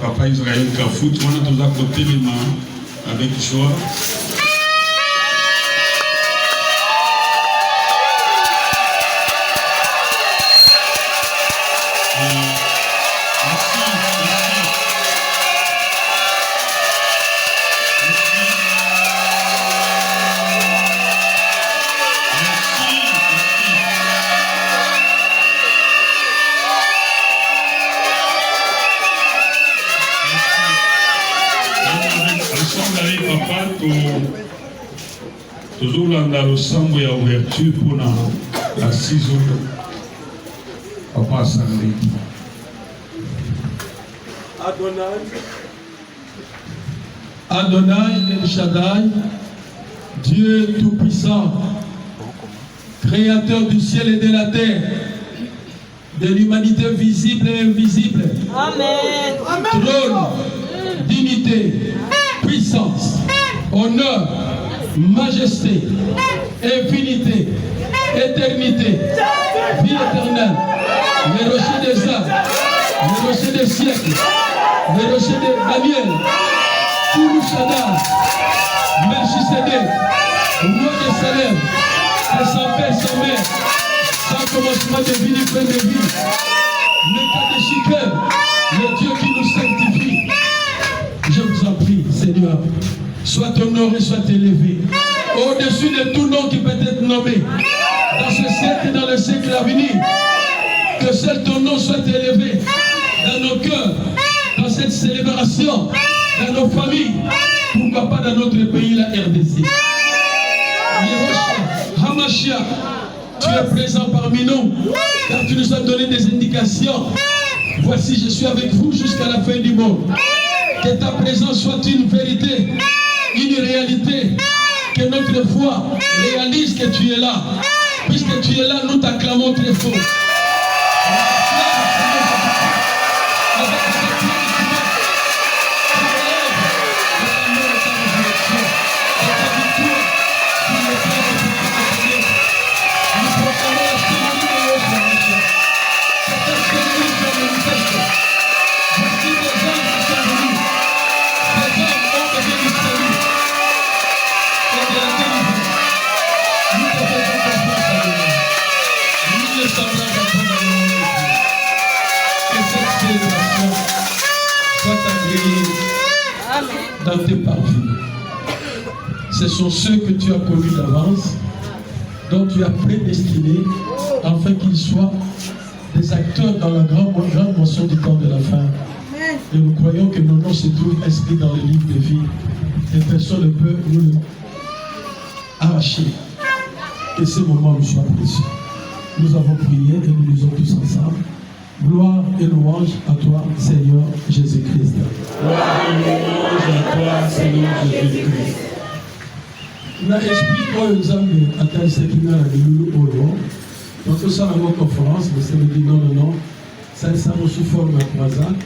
Papa Israël Kafout, on a tous à côté les mains avec joie. Toujours dans le sambo et ouverture pour la saison. Papa Sandé. Adonai El Shaddai, Dieu Tout-Puissant, Créateur du ciel et de la terre, de l'humanité visible et invisible. Amen. Trône, dignité, puissance, honneur, majesté, infinité, éternité, vie éternelle, le rocher des âmes, le rocher des siècles, le rocher de Daniel, Toulou Shaddai, Melchisedec, roi de Salem, que sans père, sans mère, sans commencement de vie, ni fin de vie, Mekadeshiker, le Dieu qui nous sanctifie. Je vous en prie, Seigneur, sois honoré, sois élevé, au-dessus de tout nom qui peut être nommé, dans ce siècle et dans le siècle à venir. Que seul ton nom soit élevé dans nos cœurs, dans cette célébration, dans nos familles, pourquoi pas dans notre pays, la RDC. Yehoshua, Hamashia, tu es présent parmi nous, car tu nous as donné des indications. Voici, je suis avec vous jusqu'à la fin du monde. Que ta présence soit une vérité, une réalité, que notre foi réalise que tu es là. Puisque tu es là, nous t'acclamons très fort. Dans tes parvis. Ce sont ceux que tu as connus d'avance, dont tu as prédestiné, afin qu'ils soient des acteurs dans la grande motion du temps de la fin. Et nous croyons que nos noms se trouvent inscrits dans le livre de vie. Et personne ne peut nous arracher. Que ce moment nous soit précieux. Nous avons prié et nous lisons tous ensemble. Gloire et louange à toi, Seigneur Jésus-Christ. Gloire et louange à toi, Seigneur Jésus-Christ. Na esprit oyo nzambe atalisaki nga na bilulu oyo tokosala yango conférence mosemedi non salisango sous forme ya croisade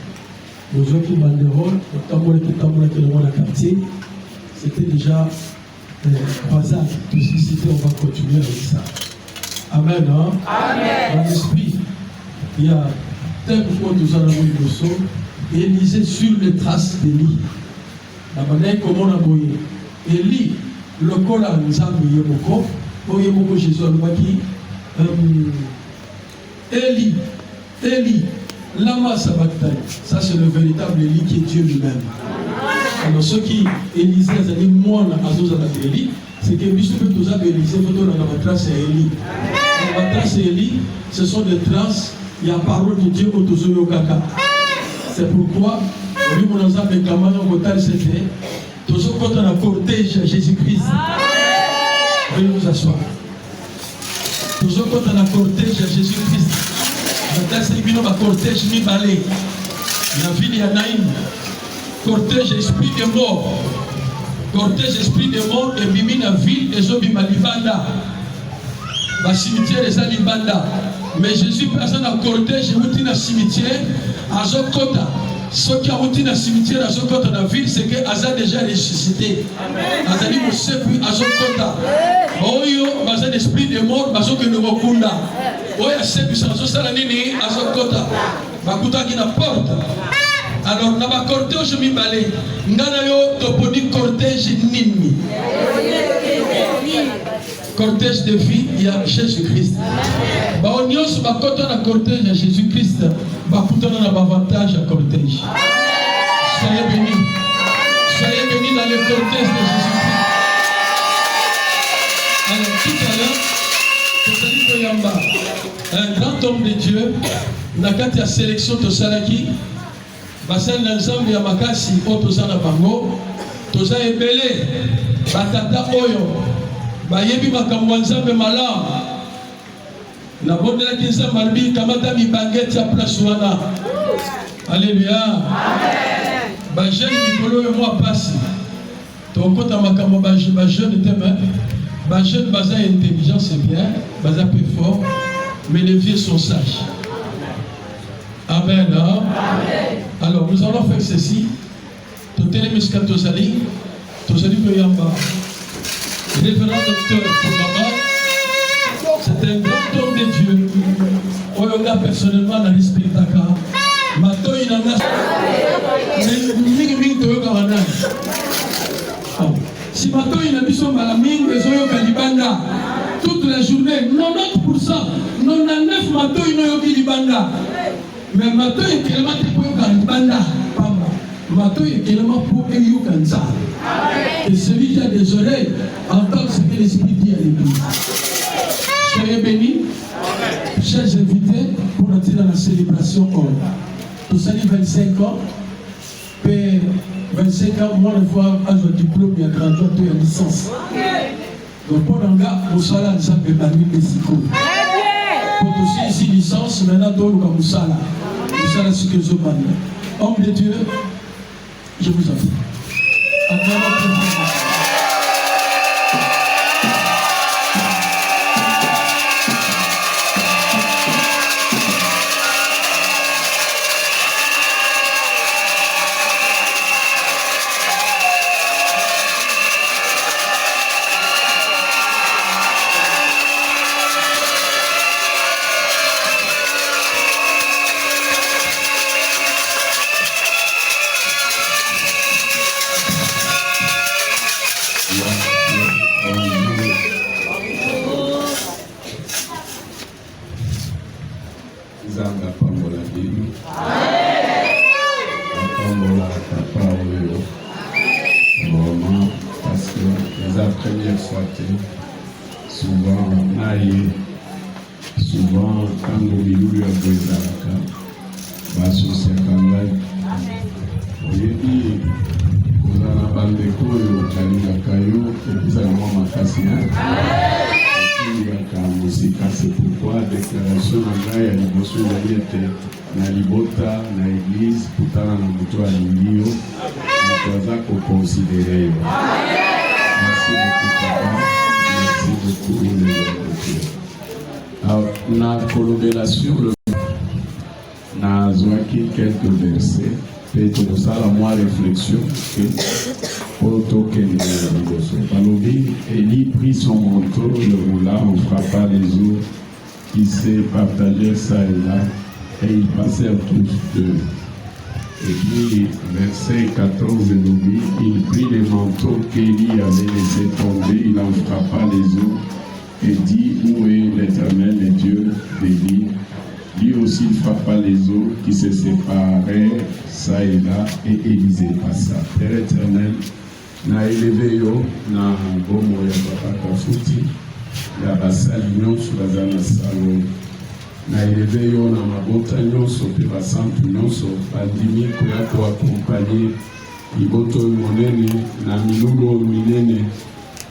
bozwaki banderole otambolaki nango na quartier. C'était déjà croisade. Cité, on va continuer avec ça. Amen. Hein? Amen. Dans l'esprit, il y a tel que nous en avons eu le son, et lisez sur les traces d'Élie. La manière comment on a voyé. Élie, le col à Nzambe Yemoko, Oyemoko Jésus Almaki, Élie, Lama Sabaktaï. Ça, c'est le véritable Élie qui est Dieu lui-même. Alors, ceux qui Élisée, c'est-à-dire moi, Élie, c'est que Bishop Toza Élisée, la trace c'est Élie. La trace c'est Élie, ce sont des traces, il y a parole de Dieu au Tozo Yokaka. C'est pourquoi, au lieu de nous avoir Kamana Motal, c'était Tozo quand on a cortège à Jésus-Christ. Veuillez vous asseoir. Tozo quand on a cortège à Jésus-Christ. La trace c'est un cortège mi balé. La ville y a Naïm. Cortège esprit de mort. Cortège esprit de mort et bimi na ville et zobima libanda. Ba cimetière eza libanda. Mais Jésus présent dans cortège outi na cimetière azokota. Ce qui a outi na cimetière azokota na ville c'est que aza déjà ressuscité. Azali mosepi azokota. Oyo baza esprit de mort bazoke no mokunda. Oyo asepi sanzo sala nini azokota. Bakuta ki na porte. Alors, na ba cortège mi balé. Ngana yo toponi cortège nini. Cortège de vie, il y a Jésus-Christ. Bah on y a ce bakoto na cortège à Jésus-Christ. Bah pourtant on a avantage à cortège. Soyez bénis. Soyez bénis dans le cortège de Jésus-Christ. Alors tout à l'heure, c'est Yamba, un grand homme de Dieu, nakati ya sélection to salaki, basal na nzambe ya makasi o toza na bango, toza ebele, batata oyo, bayebi makambo ya nzambe malamu. Na bondelaki nzambe marbi kamata mibangeti ya place wana. Alléluia. Amen. Ba jeune mikolo yo mwa pasi. Tokota makambo ba jeune teme. Ba jeune baza intelligent c'est bien, baza peu fort, mais les vieux sont sages. Amen. Hein? Amen. Alors nous allons faire ceci. Totele miska tozali koyamba. Révérend docteur Poumama, c'est un grand homme de Dieu. Oyoga personnellement na respectaka. Matoi na na. Mingi toyoga wana. Si matoi na biso malamingi ezoyoga libanda toute la journée, 90%, 99 matoi no yogi libanda. Mais matoi kelema te koyoga libanda. Matoi kelema pour eyoga nzala. Et celui qui a des oreilles entend ce que l'Esprit dit à l'Église. Soyez bénis, chers invités, pour entrer dans la célébration. Tout ça dit 25 ans. Puis 25 ans, moi, je vois un diplôme, il y a gradué, il y a licence. Donc, pour un gars, Moussala, nous avons banni Mexico. Pour aussi ici, licence, maintenant, tout le monde Moussala. Moussala, c'est que je banni. Homme de Dieu, je vous en prie. Souvent, quand nous vivons à Bouezalaka, basosia kangai. Oyebi, kozala bandeko oyo kalingaka yo, epesaka mwa makasi na okilingaka mosika. C'est pourquoi déclaration na ngai ya liboso ezali ete na libota na église kutana na moto alingi yo, moto aza kokonsidere yo. Merci beaucoup papa, merci beaucoup les autres. Alors, na kolobelation na zwaki quelques versets peut-être de ça la moi réflexion que protokende liboso balobi. Élie prit son manteau, le roula, en frappa les eaux qui se partageaient ça et là, et ils passèrent tous deux. Et puis verset 14 nous dit, il prit les manteaux qu'Élie avait laissé tomber, il en frappa les eaux et dit, où est l'Éternel, le Dieu d'Élie? Lui aussi frappa les eaux qui se séparèrent ça et là, et Élisée passa. Père éternel, na élevé yo, na bomo ya papa kafuti, ya basali nyonso baza na salo. Na élevé yo na mabota nyonso pe basantu nyonso bandimi koya koakompanye liboto monene na milulu minene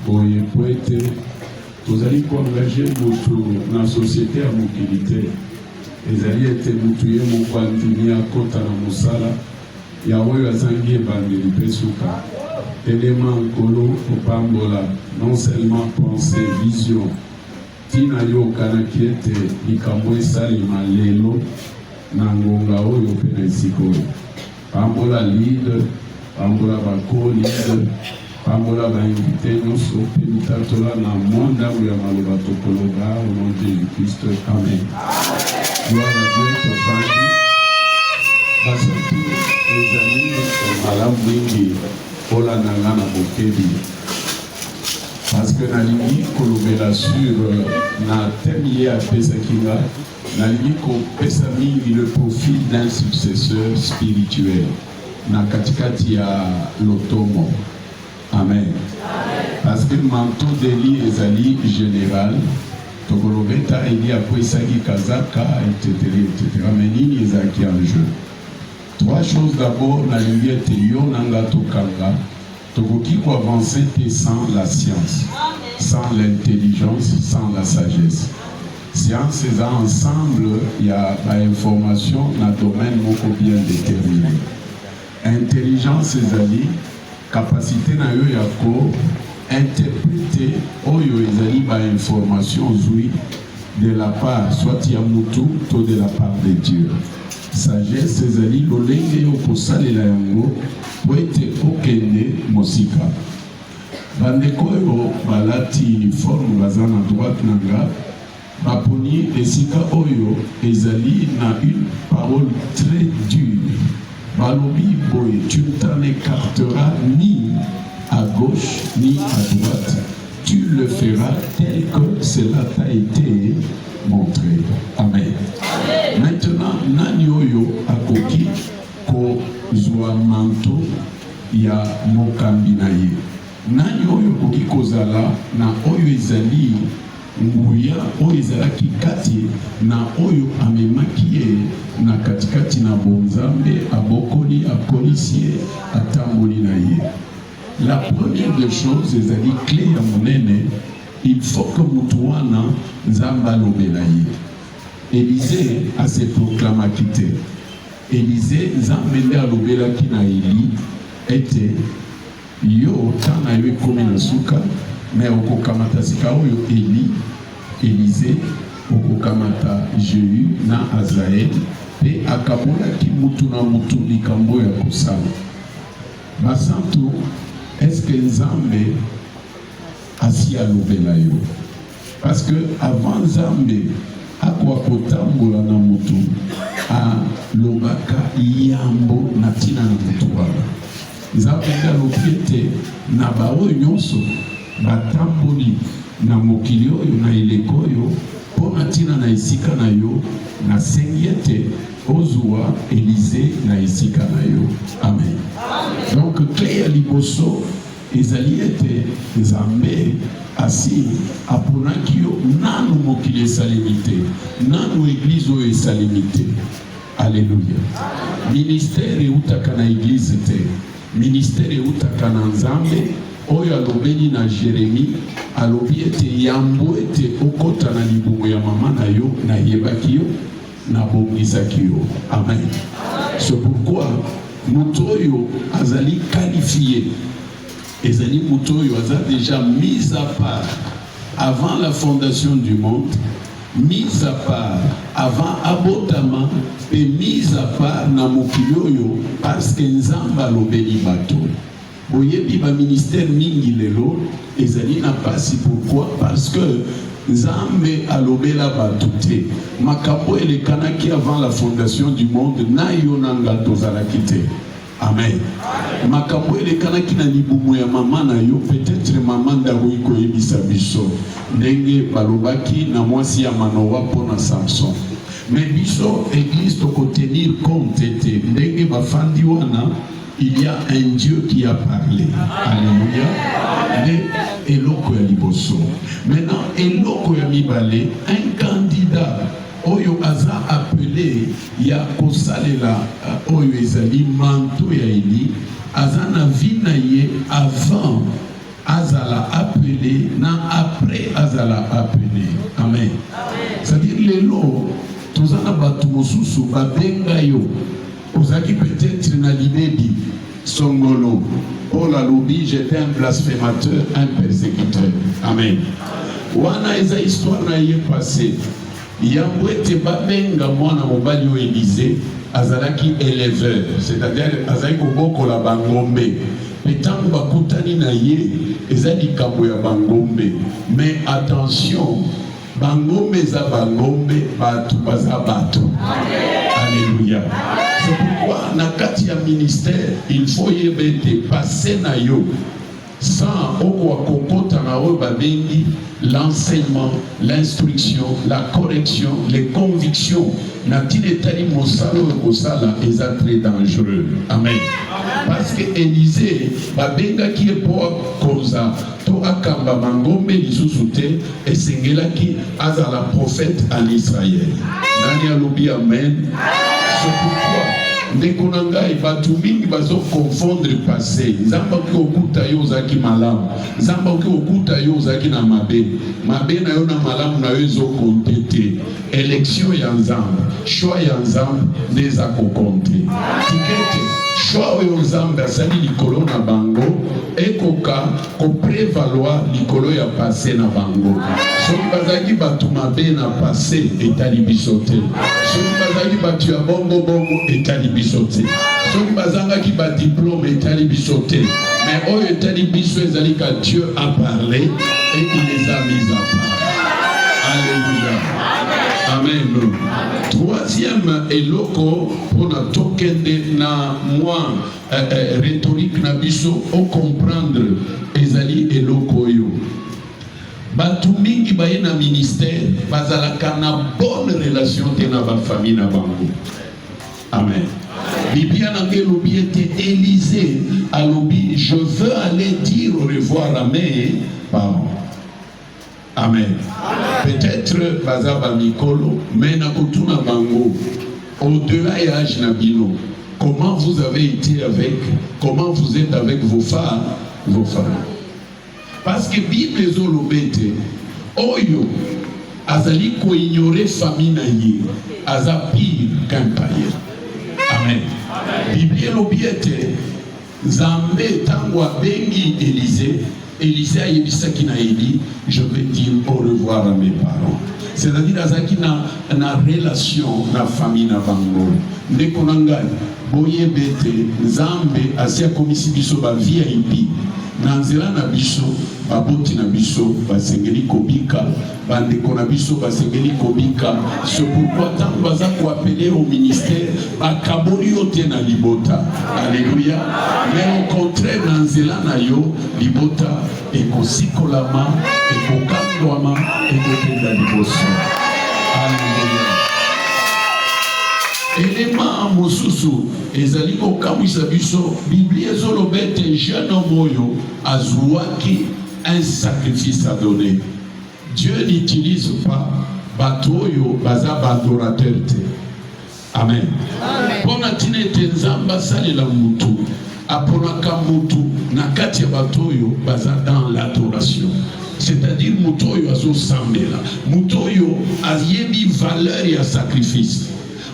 boye po ete tozali koengage motu na société ya mokili te. Ezali ete mutu ye moko andimi akota na mosala ya oyo azangi ebandeli mpe suka telema nkolo kopambola non seulement pensée vision tina yo okanaki ete likambo esalema lelo na ngonga oyo mpe na esika oyo. Pambola leader, pambola bako leader, pambola bainvité nyonso mpe mitatola na mwa ndambo ya maloba tokoloba au nom de Jésus-Christ. Amen. Gloire à Dieu, Basantu ezali malamu mingi olanda nga na bokebi parce que nalingi kolobela sur na thème ye apesaki nga nalingi kopesa mingi le profil d'un successeur spirituel na katikati ya lotomo. Amen. Parce que manteau d'Eli ezali général tokolobeta Eli akwesaki kazaka etc. Mais nini ezaki en jeu? Trois choses d'abord, na lumière yo nanga tokanga tokoki ko avancer sans la science, sans l'intelligence, sans la sagesse. Science et ensemble, il y a information dans le domaine moko bien déterminé. Intelligence ezali capacité na yo ya ko interpréter oyo ezali ba information zui de la part soit ya mutu to de la part de Dieu. Sagesse ezali lolenge yo kosalela yango po ete okende mosika. Bandeko oyo balati uniforme baza na droite na nga baponi esika oyo ezali na une parole très dure. Balobi boye, tu ne t'en écarteras ni à gauche ni à droite. Tu le feras tel que cela t'a été montré. Amen. Maintenant, nani oyo akoki ko zwa manto ya mokambi na ye. Nani oyo akoki kozala na oyo ezali nguya oyo ezalaki kati na oyo amemaki ye na katikati na bonzambe abokoli akolisi ye atamboli na ye. La première des choses ezali clé ya monene, il faut que mutu wana nzambe alobela ye. Élisée a se proclamaki te. Élisée nzambe nde alobelaki na Eli ete yo tana yo ekomi na suka mais okokamata sika oyo Élisée okokamata Jéhu na Azael pe akabolaki mutu na mutu likambo ya kosala. Basantu, est-ce que nzambe asi alobela yo? Parce que avant nzambe akwa kotambola na mutu alobaka yambo na tina na mutu wana. Nzambe alobi ete na baoyo nyonso batamboli na mokili oyo na eleko oyo mpo na tina na esika na yo na sengi ete ozwa Élisée na esika na yo. Amen. Donc clé ya liboso ezali ete nzambe asi aponaki yo nanu mokili esalemi te, nanu église oyo esalemi te. Alléluia. Ministère eutaka na église te, ministère eutaka na nzambe oyo alobeli na Jérémie alobi ete yambo ete okota na libumu ya mama na yo na yebaki yo na bongisaki yo. Amen. C'est pourquoi mutu oyo azali qualifié, ezali mutu oyo aza déjà mis à part avant la fondation du monde, mis à part avant abotama et mis à part na mokili oyo parce que nzambe alobeli bato. Boyebi ba ministère mingi lelo ezali na pasi. Pourquoi? Parce que nzambe alobela bato te. Makambo elekanaki avant la fondation du monde na yo nanga tozalaki te. Amen. Makambo elekanaki na libumu ya mama na yo, peut-être mama ndakoki koyebisa biso ndenge balobaki na mwasi ya Manoa pona Samson. Mais biso église toko tenir compte ete ndenge bafandi wana il y a un Dieu qui a parlé. Alléluia. De eloko ya liboso. Maintenant, eloko ya mibale, un candidat oyo aza appelé ya kosalela oyo ezali manto ya Eli, aza na vie na ye avant azala appelé na après azala appelé. Amen. C'est-à-dire lelo tozana batu mosusu babenga yo ozaki peut-être na libebi songolo Paul alobi j'étais un blasphémateur, un persécuteur. Amen. Wana eza histoire na ye passé yambo ete babenga mwana mobali o Élisée azalaki éleveur, c'est-à-dire azali kobokola bangombe etango bakutani na ye eza likambo ya bangombe. Mais attention, Bangombe za bangombe, batu baza batu. Alléluia. C'est pourquoi, dans le ministère, il faut y passer na yo. Sans l'enseignement, l'instruction, la correction, les convictions. Est très dangereux. Amen. Parce que Élisée, qui est pour causa, to akamba mangombe lisusoute, et sengelaki azala prophète en Israël. Nani alobi amen. C'est pourquoi Ndekonanga batu mingi bazo confondre passé. Nzamba ki okuta yo zaki malamu. Nzamba ki okuta yo zaki na mabe. Mabe na yo na malamu na yo zo kontete. Élection ya nzamba, choix ya nzamba neza kokonte. Tikete choix ya nzamba sali likolo na bango ekoka ko prévaloir likolo ya passé na bango. Soki bazaki batu mabe na passé etali bisote. Soki bazaki batu ya bongo bongo etali bisote. Soki bazanga ki ba diplôme etali bisote. Mais oyo etali biso ezali ka Dieu a parlé et il les a mis à part. Alléluia. Amen. Troisième eloko pour na tokende na moi rhétorique na biso au comprendre ezali eloko yo. Batu mingi baye na ministère bazalaka na bonne relation te na ba famille na bango. Amen. Biblia na ngelobi ete Élisée alobi je veux aller dire au revoir à mes parents. Amen. Peut-être bazaba mikolo mais na kotuna bango au-delà ya âge na bino. Comment vous avez été comment vous êtes avec vos femmes, parce que Bible ezolobete oyo azali ko ignorer famille na ye aza pire qu'un païen. Amen. Bible elobiete Nzambe tango abengi Élisée a yebisaki na Élie, je vais dire au revoir à mes parents. C'est-à-dire azaki na relation na famille na bango. Ndeko na ngai boyebete Nzambe asia komisi biso ba VIP na nzela na biso baboti na biso basengeli kobika bandeko na biso basengeli kobika. C'est pourquoi tant baza ko appeler au ministère bakaboli yote na libota. Alléluia. Mais au contraire na nzela na yo libota ekosikolama ekokandwama ekokenda liboso. Alléluia. Élément mosusu ezali kokamwisa biso Biblia ezolobete jeune homme oyo azwaki un sacrifice à donner. Dieu n'utilise pas bato oyo baza badorateur te. Amen. Pona tinete nzamba salela mutu aponaka mutu na kati ya bato oyo baza dans l'adoration. C'est-à-dire mutu oyo azosambela, mutu oyo ayebi valeur ya sacrifice.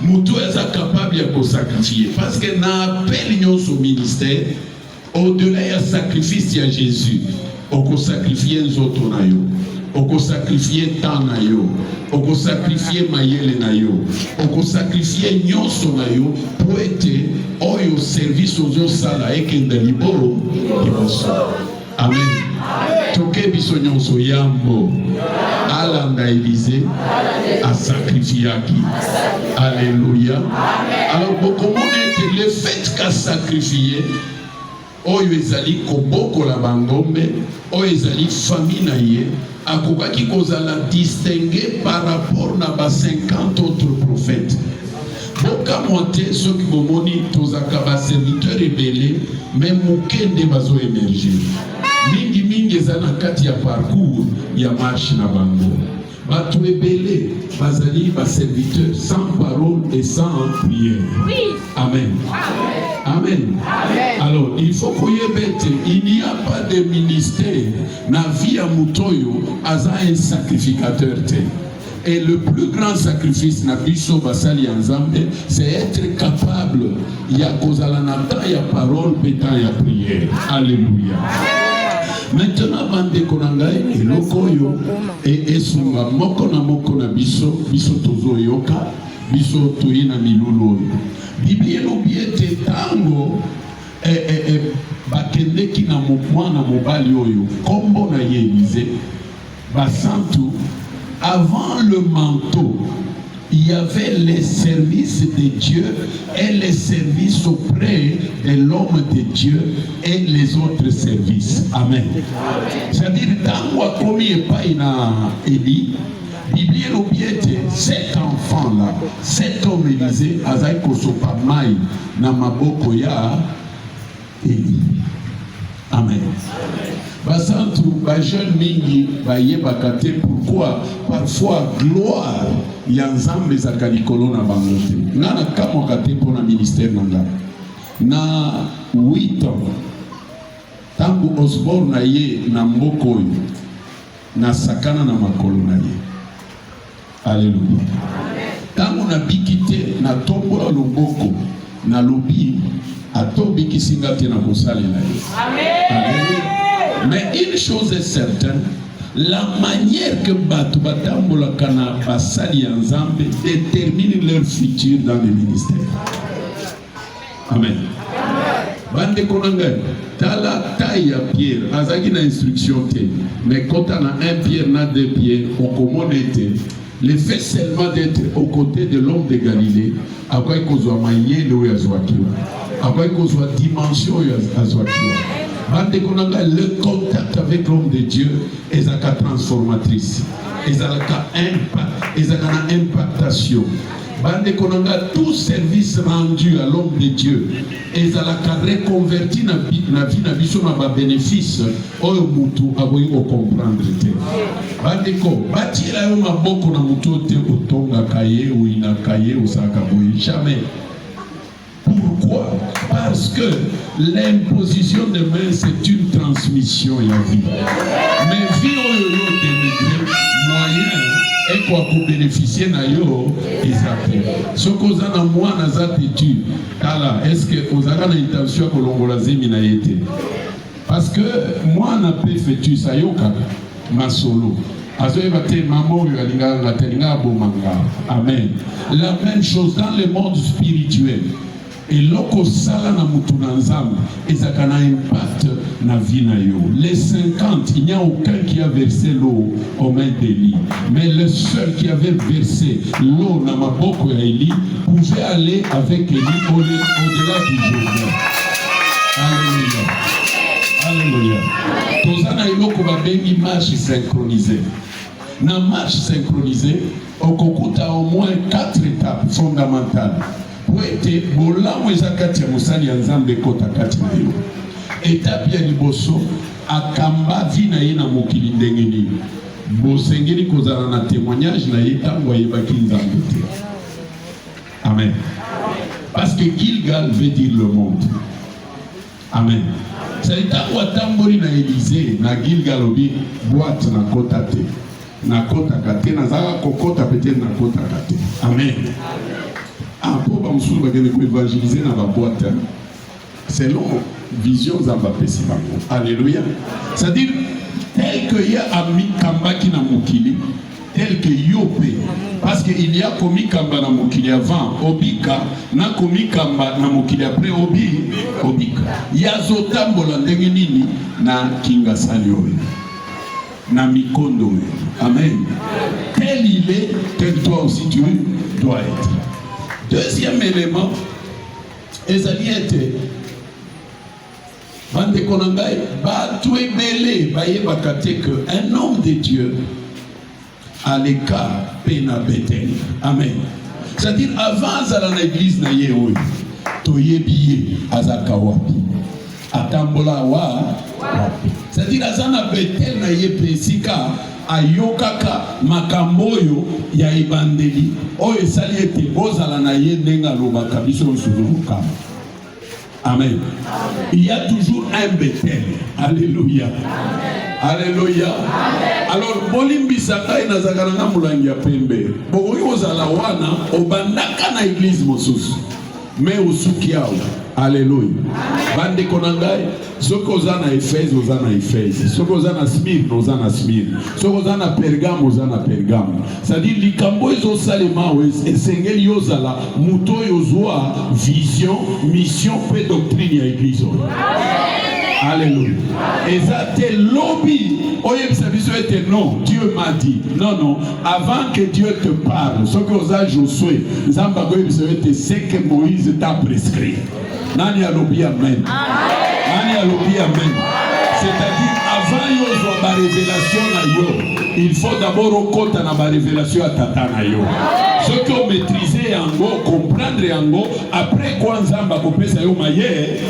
Mutu est capable de sacrifier parce que na appel au ministère au-delà du sacrifice de Jésus on peut sacrifier nzoto na yo on peut sacrifier temps na yo on peut sacrifier mayele na yo on peut sacrifier nyonso na yo pour être au service aux sala ekenda liboro liboso. Amen. Toke biso nyonso yambo alanda Élisée a sacrifié qui. Alléluia. Alors beaucoup monde le fait qu'a sacrifié oyo ezali koboko la bangombe oyo ezali famille na ye akokaki kozala distingué par rapport na ba 50 autres prophètes. Boka monte ceux qui bomoni tozaka ba serviteurs rebelles même mokende bazo émerger. Mingi ezana kati ya parcours ya marche na bango. Batu ebele bazali ba serviteurs sans parole et sans prière. Oui. Amen. Amen. Amen. Alors il faut qu'on y ait il n'y a pas de ministère na vie à mutoyo aza un sacrificateur te. Et le plus grand sacrifice na biso basali nzambe c'est être capable ya kozala na ta ya parole pétant ya prière. Alléluia. Maintenant bande konangai eloko yo et esunga moko na biso tozo yoka biso toyina milulu. Biblia lobiete tango bakendeki na mwana mobali oyo kombo na ye Élisée basantu avant le manteau, il y avait les services de Dieu et les services auprès de l'homme de Dieu et les autres services. Amen. C'est-à-dire, dans quoi comme il pas Élie, Bible l'objet cet enfant-là, cet homme Élisée, Azaï Kosopa Mai, Namaboko ya Élie. Amen. Basantu, jeune mingi, baye bakate, pourquoi parfois gloire yanzambe zakalikolo na bangote. Nana kamo kate pour na ministère nanga. Na 8 ans, tangu Osborne na ye na mboko na sakana na makolo na ye. Alléluia. Tangu na bikite na tombola loboko na lobi atobi kisingate na kosale na ye. Amen. Mais une chose est certaine, la manière que Batu Batambola Kana Basali Nzambe détermine leur futur dans le ministère. Amen. Bande Konanga, tala taille à pierre, azaki na instruction te, mais quand on a un pierre, na deux pierres, on commande été. Le fait seulement d'être aux côtés de l'homme de Galilée, à quoi il soit maillé le yazwakiwa, à quoi il soit dimension yazwakiwa. Le contact avec l'homme de Dieu est la transformatrice, est la impact, est la impactation. Tout service rendu à l'homme de Dieu est la reconverti na vie na biso na bénéfice oyo mutu aboyi ko comprendre te. Bandeko batira yo maboko na mutu te otonga kaye ou ina kaye ou saka boyi jamais. Pourquoi? Parce que l'imposition de main, c'est une transmission et la vie. Mais vie au dénigré, moyen, et quoi pour bénéficier na yo, exactement. Ce qu'on a dans moi, dans cette étude, est-ce que vous avez l'intention que l'on va la été? Parce que moi, on a fait fêtu ça yo ma solo. Amen. La même chose dans le monde spirituel. Et loko sala na mutu na nzambe ezaka na impact na vie na yo. Les 50, il n'y a aucun qui a versé l'eau aux mains d'Élie. Mais le seul qui avait versé l'eau na maboko ya Élie pouvait aller avec Élie au-delà du Jourdain. Alléluia. Alléluia. Tozana iloko babengi marche synchronisée. Na marche synchronisée, okokuta au moins 4 étapes fondamentales. Poete bolamu ezakati ya mosali ya nzambe kota kati na yo. Etape ya liboso akamba vi na ye na mokili ndenge nini. Bosengeli kozala na témoignage na ye tango ayebaki nzambe te. Amen. Parce que Gilgal veut dire le monde. Amen. C'est tango atamboli na Élysée na Gilgal obi boîte na kota te. Na kota kate na zaka kokota peut-être na kota kate. Amen. Pour évangéliser dans la boîte, selon vision Zambapesi Bango. Alléluia. C'est-à-dire, tel que y a ami Kambaki na Mokili, tel que Yopé, parce qu'il y a commis Kamba na Mokili avant, Obika, na commis Kamba na Mokili après Obika. Yazotambola ndengenini na Kinga Salio. Na Mikondo. Amen. Tel il est, tel toi aussi tu dois être. Deuxième élément, ezali ete bande konangai batu ebele baye bakate que un homme de Dieu à l'écart pena Bethel. Amen. C'est-à-dire avant azala na église na ye oyo toyebi azaka wapi atambola wapi. C'est-à-dire azana Bethel na ye pesika ayokaka makamboyo ya ebandeli oyo esali ete bozala na ye ndenge alobaka biso nsuluka. Amen. Il y a toujours un Bethel. Alléluia. Alléluia. Alors bolimbisaka inazaka na mulangi ya pembe bokoki kozala wana obandaka na église mosusu mais osuki awa. Alléluia. Bande konangai soko ozana Éphèse ozana Éphèse, soko ozana Smyrne ozana Smyrne, soko ozana Pergame ozana Pergame. C'est-à-dire likambo ezosalema esengeli yozala muto yozwa vision, mission pe doctrine ya église. Alléluia. Et ça, t'es lobby. Non, Dieu m'a dit. Non, non. Avant que Dieu te parle, ce que vous avez Josué, c'est que Moïse t'a prescrit. Nani a lobby amen. Nani a lobby amen. C'est-à-dire, avant yo la révélation na yo, il faut d'abord okota na ba révélation à tata na yo. Ce que vous maîtrisez en go, comprendre en go, après quoi nzamba kopesa yo maye.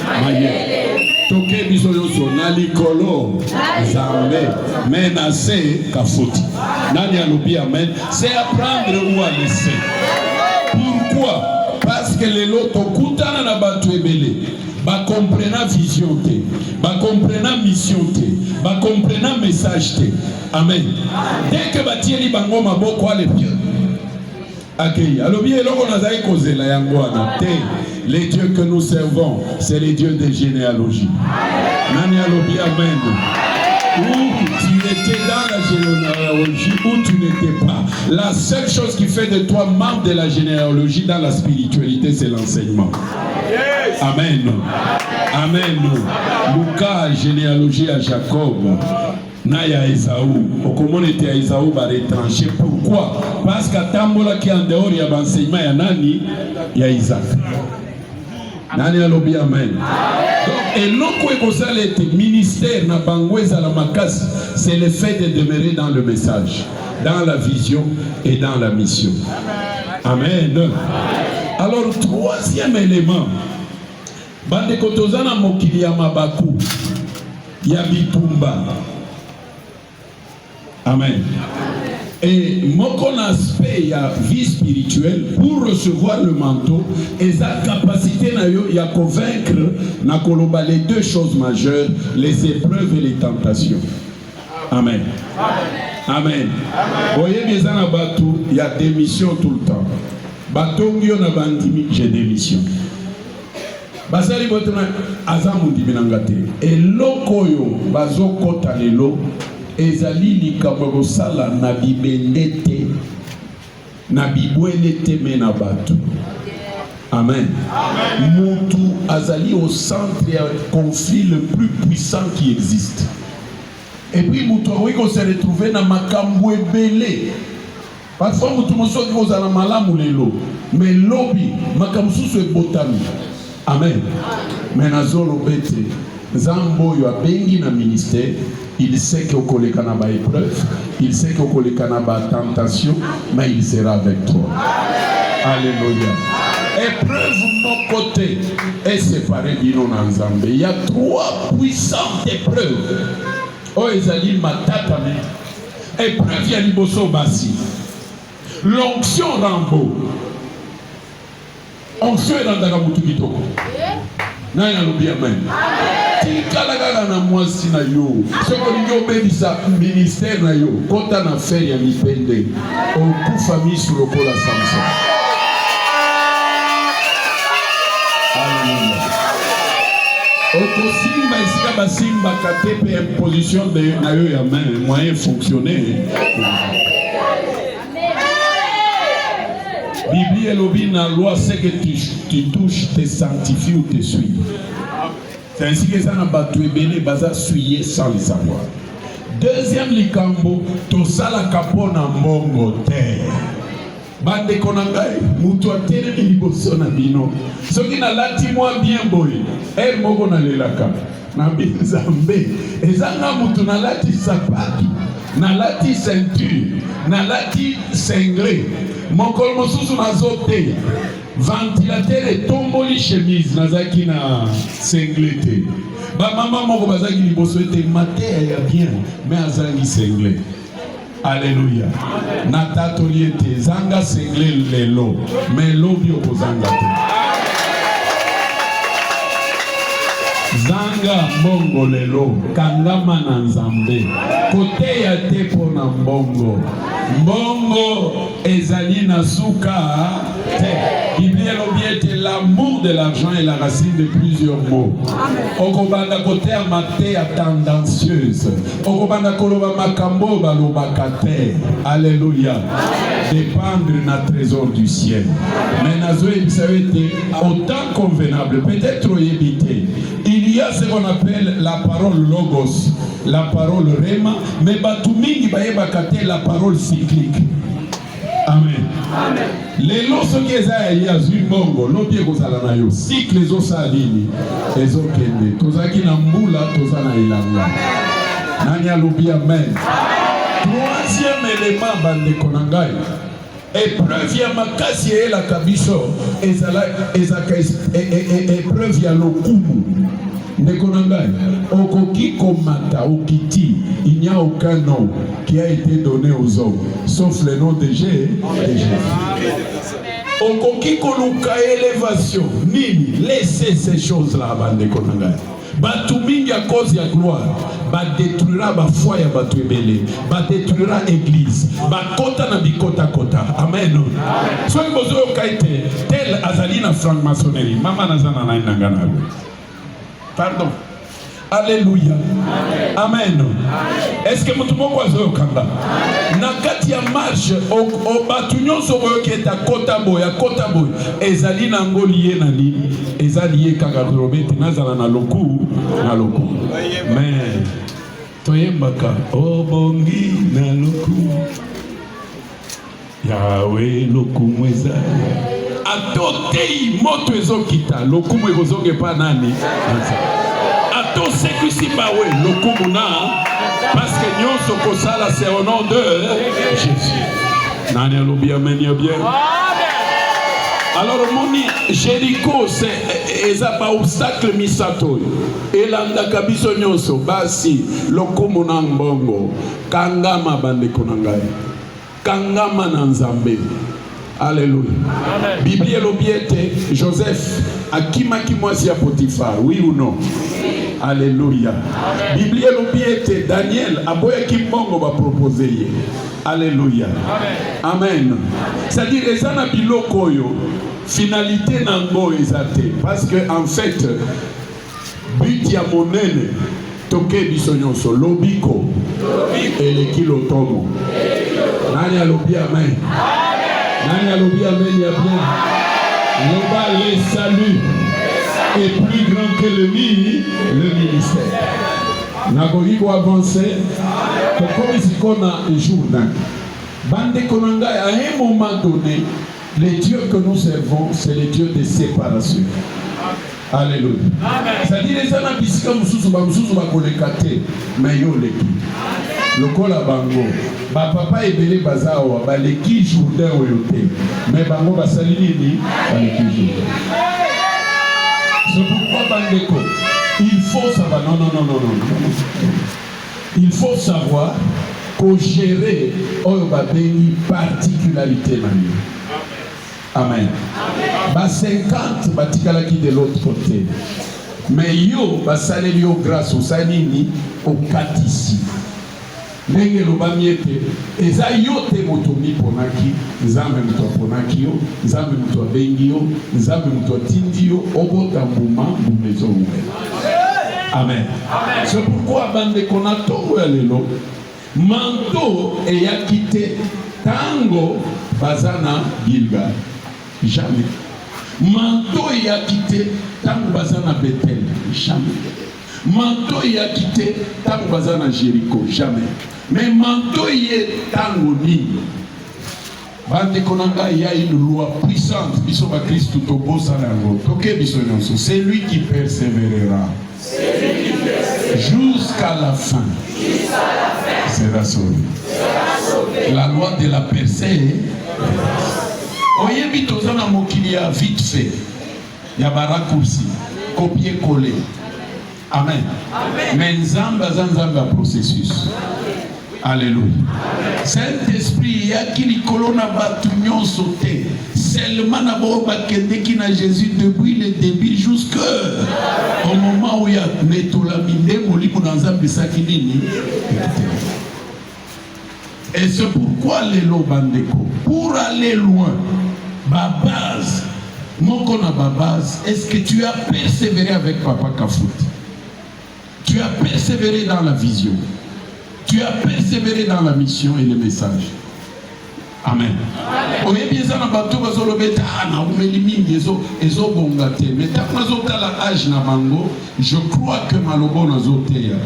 Toke biso yoso na likolo zambe menacé kafoti. Nani a lobby amen. C'est apprendre ou à laisser. Pourquoi? Parce que les lots tokutana na batu ebele. Ba comprena vision te, ba comprena mission te, ba comprena message te. Amen. Dès que batieli bango maboko ale pied. Accueilli. Alors bien eloko nazai kozela yango ana te. Les dieux que nous servons, c'est les dieux des généalogies. Nani alobi amen. Où tu étais dans la généalogie, où tu n'étais pas. La seule chose qui fait de toi membre de la généalogie dans la spiritualité, c'est l'enseignement. Yes. Amen. Amen. Lucas, généalogie à Jacob. Naya Esaou. Comment était à Esaou va retrancher. Pourquoi? Parce qu'à Tambola qui est en dehors, il y a l'enseignement, il y a Nani, il y a Isaac. Nani alobi amen. Donc, et l'autre ministère na bangweza la makas, c'est le fait de demeurer dans le message, dans la vision et dans la mission. Amen. Alors, troisième élément, bande kotozana mokili ya mabaku, ya bitumba. Amen. Et mon aspect, il y a vie spirituelle pour recevoir le manteau et sa capacité il y a convaincre les deux choses majeures, les épreuves et les tentations. Amen. Amen. Vous voyez bien il y a des missions tout le temps. Batongio na bandimi, j'ai des missions. Basali botona azamundi binangate. Et lokoyo bazokota lelo. Ezali likambo sala na bibendete na bibwelete mena batu. Amen. Mutu azali au centre du conflit le plus puissant qui existe. Et puis mutu awiko se retrouver na makambo ebele. Parfois mutu mosoki kozala malamu lelo, mais lobi makambo susu ebotami. Amen. Mais nazolo bete Zambo yo abengi na ministère, il sait que koleka na ba épreuve, il sait que koleka na ba tentation, mais il sera avec toi. Alléluia. Épreuve mon côté est séparé bino na Nzambe. Il y a trois puissantes épreuves. Oh ezali matata me. Épreuve ya liboso basi. L'onction rambo. Onction randaka mutu kitoko. Naya lobi amen. Tikala na mwasi na yo. Soko ninyo bebisa ministère na yo. Kota na faire ya mipende. Okufa misu lokola Samson. Alléluia. Okosimba esika basimba katepe imposition de na yo ya main moyen fonctionner. Bible lobi na loi c'est que tu touches, te sanctifies ou te suis. C'est ainsi que ça n'a pas tout ébélé, baza suyer sans le savoir. Deuxième likambo, to sala kapona mbongo terre. Bande konangai, mutu atene liboso na bino. Soki na lati moi bien boy, el moko na lelaka. Na bizambe, ezanga mutu na lati sapatu, na lati ceinture, na lati sengre. Mokol mosusu na zote. Ventilateur et tomboli chemise nazaki na senglete. Ba mama moko bazaki liboso ete maté ya bien mais azangi sengle. Alléluia. Na tatoliete zanga sengle lelo mais lobi okozanga te. Zanga mbongo lelo kangama na Nzambe. Kote ya te pona mbongo. Mbongo ezali na suka te. Bible lobiete l'amour de l'argent est la racine de plusieurs mots. Okobanda kote amate a tendancieuse. Okobanda koloba makambo balobaka te. Alléluia. Dépendre na trésor du ciel. Mais nazo ebisawete autant convenable. Peut-être éviter. Il y Il y a ce qu'on appelle la parole logos, la parole rema, mais batumingi baeba kate la parole cyclique. Amen. Amen. Les lots qui est à Zimbongo, l'objet que ça l'a eu, cycle les os à l'île, les os kende, tozaki na mbula, tozana ilanga. Nanya lubi amen. Troisième élément bande konangai. Épreuve ya makasi et la kabiso, ezaka épreuve ya lokumu. Ndekonangai, okoki komata okiti, il n'y a aucun nom qui a été donné aux hommes, sauf le nom de Jésus. Okoki koluka élévation, nini, laissez ces choses-là, Ndekonangai. Batumingi à cause de la gloire, détruira la foi ya batu ebele, détruira l'église, kota na bikota kota. Amen. Soki bozo yokaite, tel azali na franc-maçonnerie, mama nazana na inangana. Pardon. Alléluia. Amen. Est-ce que vous avez kanda? Nakati ya marche o batunyo sobo keta kota boya ezali na ngoliye na ni ezali kaka robeti nazala na loku mais toyembaka obongi na loku Yahweh loku mweza atotei moto ezokita loku mwezonge pa nani ato sekusi bawe loku na parce que nyonso kosala c'est au nom de Jésus. Nani alobi amen bien. Alors moni Jéricho c'est un obstacle misato. Elanda kabiso nyonso basi lokumu na mbongo kangama bande konangai. Kangama na nzambe. Alléluia. Bible lobiete Joseph akimaki mwasi ya Potiphar, oui ou non? Alléluia. Bible lobiete Daniel aboya kimbongo ba proposer. Alléluia. Amen. C'est-à-dire ezana biloko yo finalité nango ezate parce que en fait but ya monene toke bisonyonso lobiko eleki lotomo. Nani alobi amen. Nani alobi amen ya bien. Le salut est plus grand que le ministère. Nakoki ko avancer. Comme si on a un Jourdain. Bande konanga à un moment donné, les dieux que nous servons, c'est les dieux de séparation. Alléluia. C'est-à-dire les gens bisika mususu ba kolekate mais yo leki. Lokola bango ba papa ebele bazawa ba leki Jourdain oyote mais bango basali nini ba leki Jourdain. C'est pourquoi bandeko il faut savoir non. Il faut savoir qu'on gérer une particularité. Amen. Ba 50 batikala qui de l'autre côté. Mais yo basaleli yo grâce au sanini au katisi. Ndenge loba miete eza yo te motomi ponaki nzambe muto ponaki yo nzambe muto bengi yo nzambe muto tindi yo obota mbuma bumezo uwe. Amen. C'est pourquoi bande konato lelo manto eya quitté tango bazana Gilgal. Jamais. Manto eya quitté tango bazana Bethel. Jamais. Manto eya quitté tango bazana Jéricho. Jamais. Mais manto eya tango ni. Bande konanga il y a une loi puissante biso ba Christ tobo sanango. Toke biso nyonso. C'est lui qui persévérera. Jusqu'à la fin, sera sauvé. La loi de la percée. Oyebi tozana mokili a vite fait. Ya barakursi, copier-coller. Amen. Mais nzamba zanzamba processus. Alléluia. Saint-Esprit ya kili kolona batu nyonso te. Seulement na bo bakende ki na Jésus depuis le début jusque au moment où il y a netolabinde molimo na nzambe sakinini. Et c'est pourquoi les lobandeko pour aller loin ma base moko na ba base est-ce que tu as persévéré avec Papa Kafout? Tu as persévéré dans la vision. Tu as persévéré dans la mission et le message. Amen. Oyebi eza na bato bazolobeta na umeli mingi ezo bonga te. Mais tant nazotala âge na bango, je crois que malobo nazoteya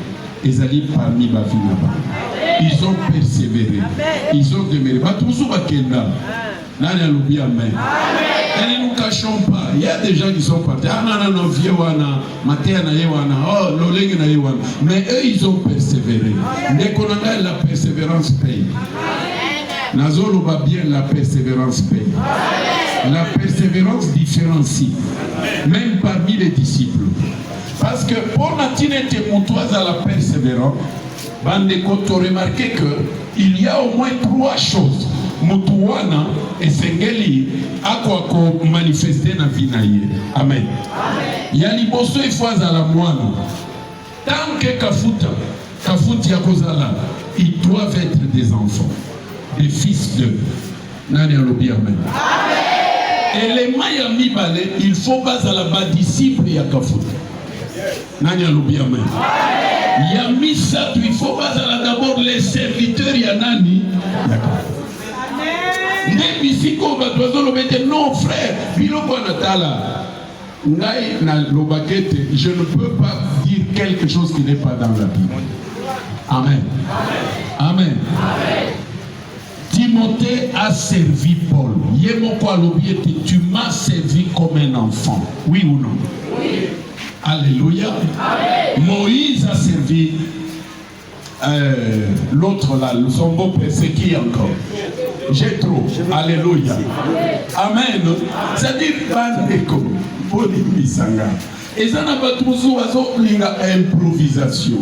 ezali parmi bavina bango. Ils ont persévéré. Ils ont demeuré. Bato musu bakenda. Nani alobi amen. Et ne nous cachons pas. Il y a des gens qui sont partis. Ah non, non, non, vieux wana, matéa na yewana, oh, loleng na yewana. Mais eux, ils ont persévéré. Dès qu'on a la persévérance paye. Nazolo va bien, la persévérance paye. La persévérance différencie. Même parmi les disciples. Parce que pour Natine et Moutoise à la persévérance, Bandeko, tu as remarqué qu'il y a au moins 3 choses. Mutuwana et Sengeli ako manifester na vie na ye. Amen. Ya liboso ifwaza la mwana. Tant que kafuti ya kozala, ils doivent être des enfants, des fils de nani alobi amen. Élément ya mibale, il faut bazala ba disciple ya kafuti. Nani alobi amen. Ya misatu, il faut bazala d'abord les serviteurs ya nani ya kafuti. Non frère, je ne peux pas dire quelque chose qui n'est pas dans la Bible. Amen. Amen. Timothée a servi Paul. Tu m'as servi comme un enfant. Oui ou non? Oui. Alléluia. Amen. Moïse a servi l'autre là, son beau-père, c'est qui encore? Jétro. Alléluia. Amen. C'est-à-dire, bandeko, bonimisanga. Et ça n'a pas tout ça, improvisation.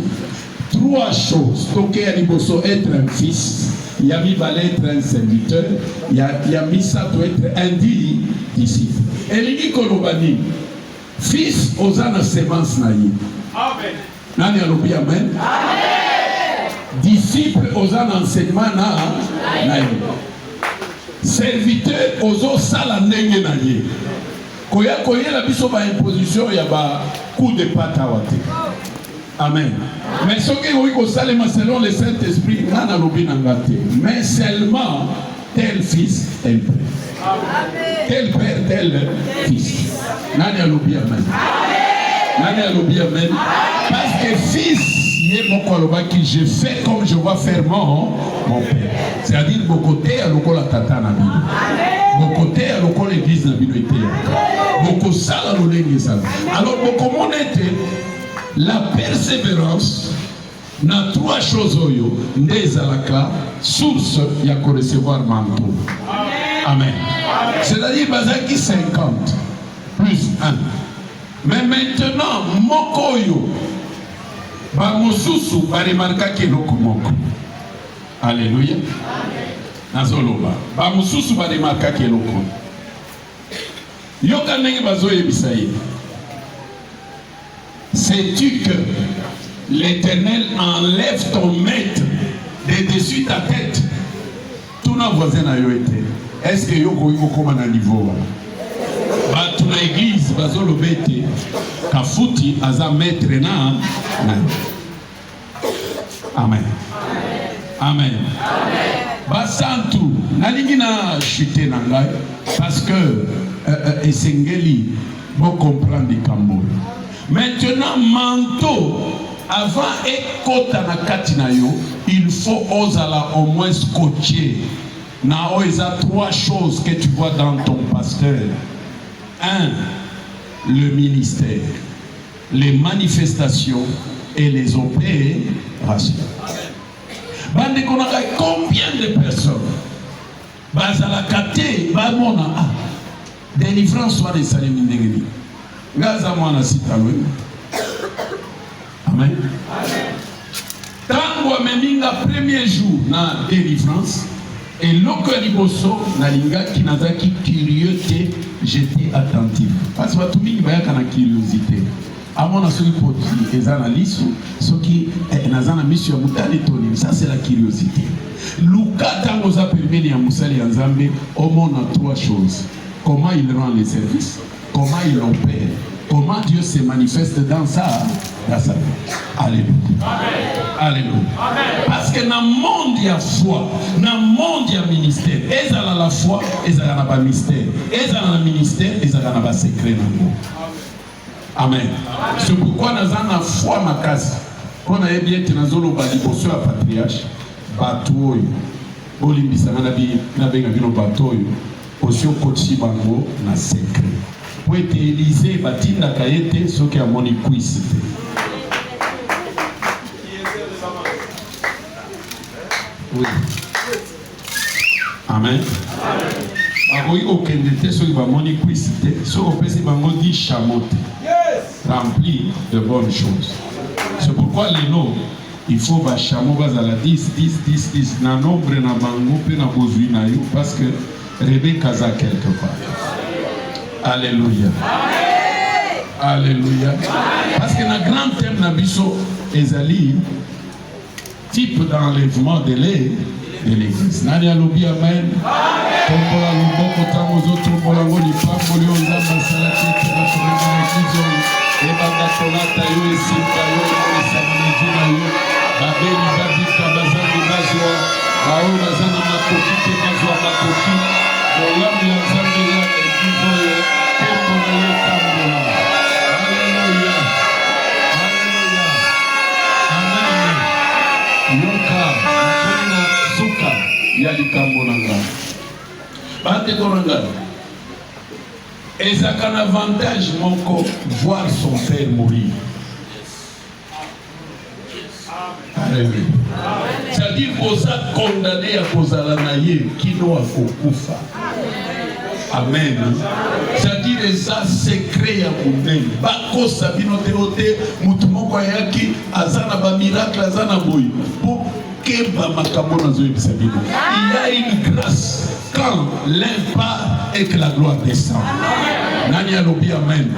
3 choses. Toké Aliboso, être un fils. Yami Balé, être un serviteur. Yami Sato, être un disciple. Et l'ini Kolobani, fils aux ânes sémence naïe. Amen. Nani alobi amen. Amen. Disciple aux ânes enseignement naïe. Serviteur aux sala ndenge na ye. Koya la biso ba imposition ya ba coup de patte awate. Amen. Mais ce que oui ko salema selon le Saint-Esprit nana lobi nangate. Mais seulement tel fils, tel père. Amen. Tel père, tel fils. Nani alobi amen. Nani alobi amen. Parce que fils je fais comme je vois faire mon père. C'est-à-dire mon côté à l'oko la tata na bino. Mon côté à l'oko l'église na bino était. Mon côté ça la l'olenge ça. Alors comment était la persévérance na 3 choses oyo ndezalaka source ya ko recevoir manteau. Amen. C'est-à-dire bazaki 50 plus 1. Mais maintenant mokoyo ba mosusu ba remarka ke lokomoko. Alléluia. Nazoloba. Ba mosusu ba remarka ke loko. Yoka ndenge bazoye bisaye. Sais-tu que l'Éternel enlève ton maître de dessus ta tête? Tout nos voisins a été. Est-ce que yoko yoko comme un niveau? Ba tuna église bazolobete kafuti aza maître na. Amen. Amen. Basantu nalingi na chuter na ngai parce que esengeli bon comprendre kambo. Maintenant manteau avant ekota na kati na yo, il faut osala au moins scotcher. Na oza 3 choses que tu vois dans ton pasteur. 1. Le ministère, les manifestations et les opérations. Bande konaka combien de personnes bazala kate ba mona délivrance soit des salimi ndengeni. Gaza mwana sitawe. Amen. Tango ameminga premier jour na délivrance et loko liboso na linga kinazaki curiosité, j'étais attentif. Parce que tout mingi bayaka na curiosité. Amona soki poti ezana lisu soki nazana mission mutali toni, ça c'est la curiosité. Luka tango za permis ya musali ya Nzambe omona 3 choses. Comment il rend les services, comment il opère, comment Dieu se manifeste dans sa dans sa vie. Alléluia. Alléluia. Parce que dans le monde, il y a foi. Dans le monde, il y a ministère. Ils ont la foi, ils ont le mystère. Ils ont le ministère, ils ont le secret. Amen. C'est pourquoi nous avons la foi ma casa. Quand on a bien que nous avons le patriarche, bateau, bolimbisa na benga bino bateau, aussi au côté bango na secret. Pour être Élysée, batinda kaete, ce qui a moni cuisse. Oui. Amen. Oui, aucun était ce qui va moni cuisse. Ce qu'on peut, c'est bango dit chamote. Rempli de bonnes choses. C'est pourquoi les noms, il faut que chameau base à la 10, 10, 10, 10. Na nombre na bango, pe na bozui na yo, parce que Rebecca a quelque part. Alléluia. Alléluia. Parce que le grand thème na biso ezali type d'enlèvement de l'église. Nani alobi amen. Tombola luboko tamozo tombola ngoli pambo lio nzamba salati tena tombola l'église. Ebanga tonata yo esimba yo esamana yo. Babeli babika bazangi bazwa. Bao bazana makoki te bazwa makoki. Olambi ya nzambe ya l'église yo. Tombola yo tambola. Alléluia. Alléluia. Amen. Yoka. Mkona suka. Yalikambo nanga. Bate konanga. Et ça a un avantage, mon corps, voir son père mourir. Alléluia. C'est-à-dire qu'on a condamné à cause de la naïe qui doit kufa. Amen. C'est-à-dire que ça secret à vous-même. Bako sabino teote, mutumoko yaki, azana ba miracle, azana boy. Pour que ba makamona zoe bisabino. Il y a une grâce quand l'un part et que la gloire descend. Nani alobi amen.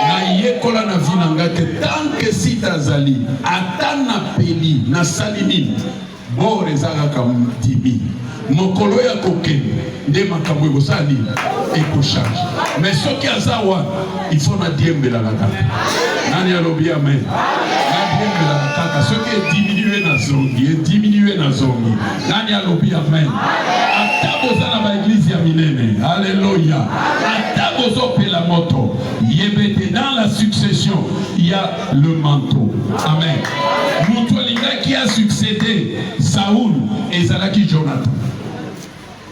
Na yekola na vie nanga que tant que si tazali, atana peli, na salimi, bore ezaka comme dibi. Mokolo ya kokende, nde makambo ekosali ekochange. Mais soki azawa, il faut na diembela la kaka. Nani alobi amen. Na diembela la kaka. Soki diminuer na zongi, diminuer na zongi. Nani alobi amen. Ataboza na ba église ya minene. Alléluia. Atabozo pe la moto. Yebete dans la succession, il y a le manteau. Amen. Mutolinga qui a succédé Saoul et Zalaki Jonathan.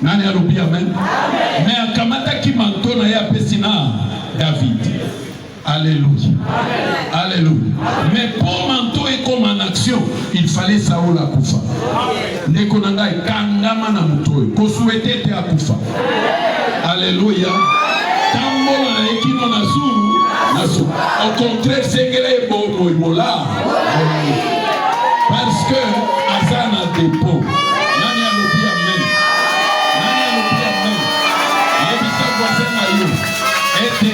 Nani alobi amen. Mais akamata ki manteau na ya pesina David. Alléluia. Alléluia. Mais pour manteau et comme en action, il fallait Saoul à Koufa. Nekonanga kangama na mutoe. Ko souhaité te akufa. Alléluia. Tambola na ekino nasu. Au contraire, c'est que bon mola. Parce que Azana dépôt. Nani alobi amen. Nani alobi amen. Yebisa voisin na yo. Ete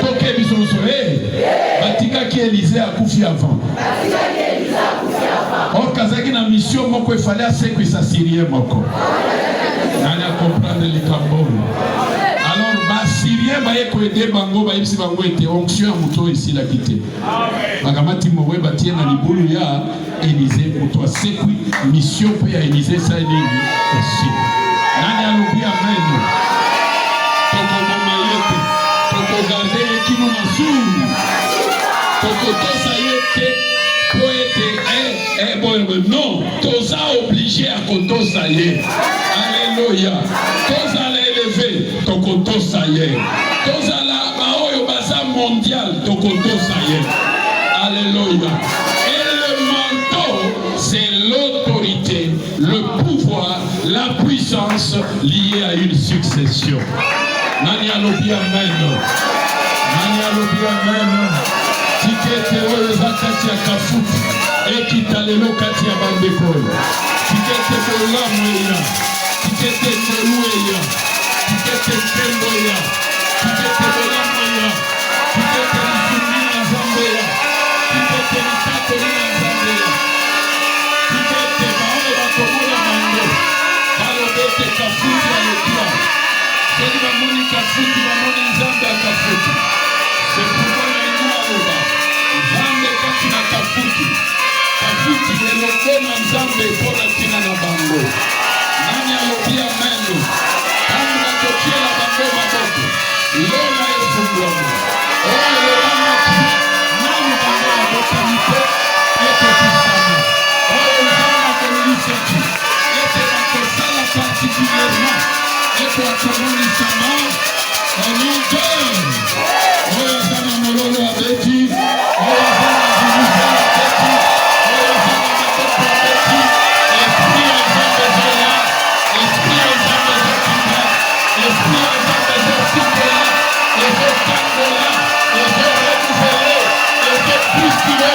toke bisonso batika ki Élisée akufi avant. Or kazaki na mission moko ifale asekwi sa Syrien moko. Nani a comprendre les cambons. Alors ba Syrien ba yeko ede bango ba yipsi bango ete onction muto ici la quitté. Bakamati mowe batie na libulu ya Élisée muto asekwi mission pe ya Élisée sa nini aussi. Nani alobi amen. Toko momayete, toko garder ekino nasu. Toko tosa yete poete non, tosa obligé à kotosa ye. Alléluia. Tosa la élevé, toko tosa ye. Tosa la baoyo basa mondial, toko tosa ye. Alléluia. Et le manteau, c'est l'autorité, le pouvoir, la puissance liée à une succession. Nani alobi amen. Nani alobi amen. Tikete oyo za kati ya kafuti ekitalelo kati ya bandeko. Tikete kolamu eya. Tikete kolu eya. Tikete kembo eya. Tikete kolamu eya. Tikete lisumi na zambe eya. Tikete lisakoli na zambe eya. Tikete baoyo bakomola mango. Balobete kafuti ya lekia. Seli bamoni kafuti bamoni nzambe ya kafuti. C'est pourquoi il y a une lokona nzambe mpona ntina na bango. Nani alobi ameno? Tangu nakotiela bango maboko, lola efungwama. Oyo bamaki, nani bango abotami te, ete kisama. Oyo nzambe akonisaki, ete nakosala particulièrement, ete akonisama, onuke. Oyo zana mololo abeti, oyo zana zimuza abeti, oyo zana maboko abeti, esprit ya nzambe zoya, esprit ya nzambe zokinga, esprit ya nzambe zosikela, ezokangola, ezorenuvele, ezopuskile,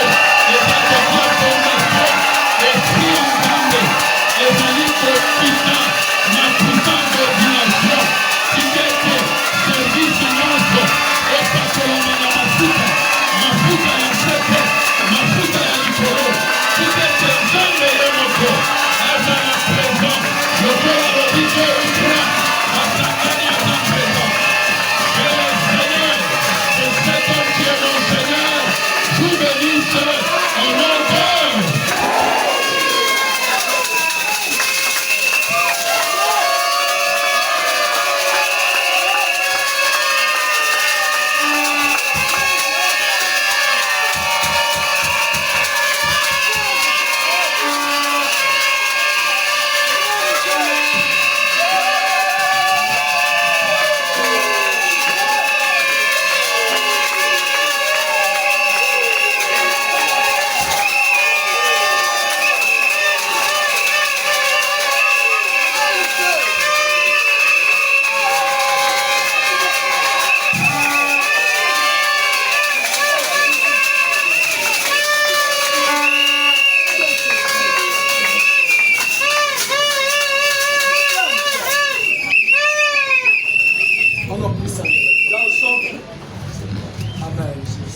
ezakokia fondation, esprit ya nzambe, ezali kokita na puissance d'ordination, tikete service nyonso, epakolama na mafuta, mafuta ya sete, mafuta ya likolo, tikete nzambe ye moko, aza na présent, lokola lobike ukra, asangani aza présent. Que le Seigneur, que cet homme qui est mon Seigneur, vous bénisse en nom de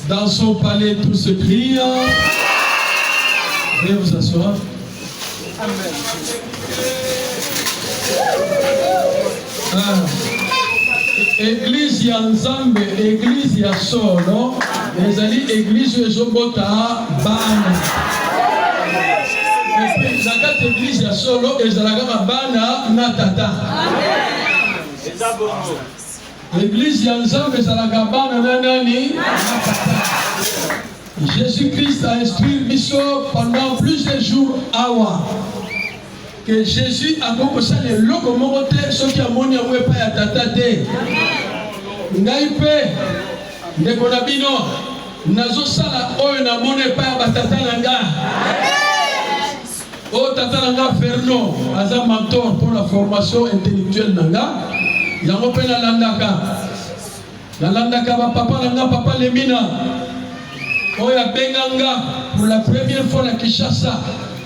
dans son palais, tout se crie. Veuillez vous asseoir. Église ya Nzambe, église ya solo, ezali église ezobota bana. Na kati église ya solo ezalaka bana na tata. L'église ya Nzambe ezalaka bana na nani? Jésus-Christ a instruit biso pendant plusieurs jours awa que Jésus a commencé le loko moko te soki amoni yango epai ya tata te. Ngai mpe ndeko na bino nazosala oyo namoni epai ya batata na nga. Oyo tata na nga Fernand aza mentor pour la formation intellectuelle na nga. Yango mpe nalandaka bapapa na nga, papa Lemina oyo abenga nga pour la première fois na Kinshasa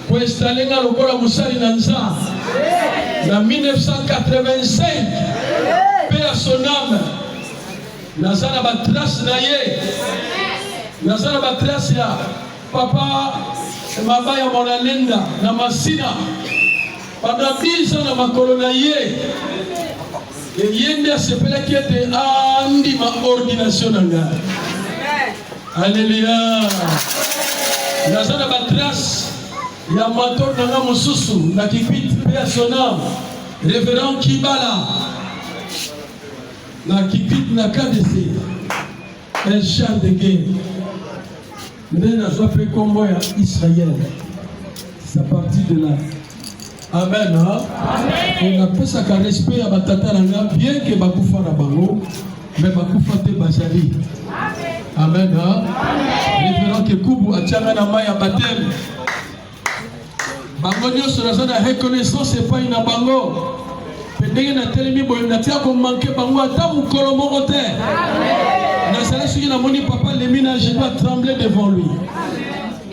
pour installer nga lokola mosali na Nzambe na 1985. Paix à son âme. Naza na batrace na ye, naza na batrace ya papa mama ya Monalenda na Masina pendant 10 ans na makolo na ye. Et yende asepelaki ete andima ordination na nga. Alléluia. Naza na batrace ya mentor na nga mosusu na Kikwit, paix à son âme, révérend Kibala na Kikwit na KDC, un char de guerre. Nde nazwa mpe kombo ya Israël. C'est parti de là. Amen. On appelle ça qu'un respect à batata nanga, bien que bakufa na bango, mais bakufa te bazali. Amen. Révérend que kubu atianga na mai ya baptême. Bango nyonso naza na reconnaissance epai na bango. Pendenge na telemi boye natia ko manquer bango ata mokolo moko te. Nazala soki namoni papa Lemina, je dois trembler devant lui.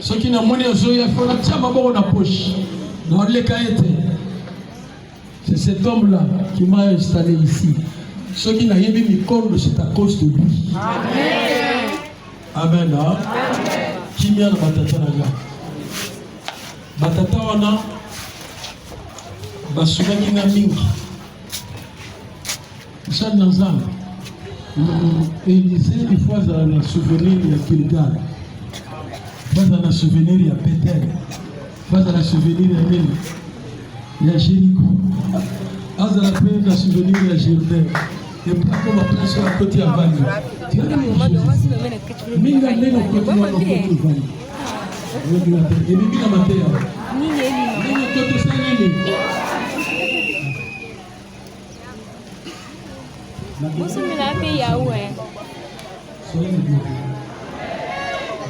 Soki namoni ozoya fona tia maboko na poche. C'est cet homme-là qui m'a installé ici. Ceux qui n'ont pas mis mikondo, c'est à cause de lui. Amen. Amen. Qui m'a batata naga. Batata wana basuka kinga mingi. Ça dans Nzambe. Élisée il faut un souvenir de Kilgal. Il faut un souvenir de Péter. face à la souvenir il y a Jéricho. Face à la peine de souvenir il y a Jourdain. Et pas comme après sur la côté à Vannes. Tu as dit une chose. Mais il a mis nos côtés à nos côtés Vannes. Il a mis la matière. Il a mis côté Saint-Nini. Musu milaki ya uwe. Soyez le bienvenu.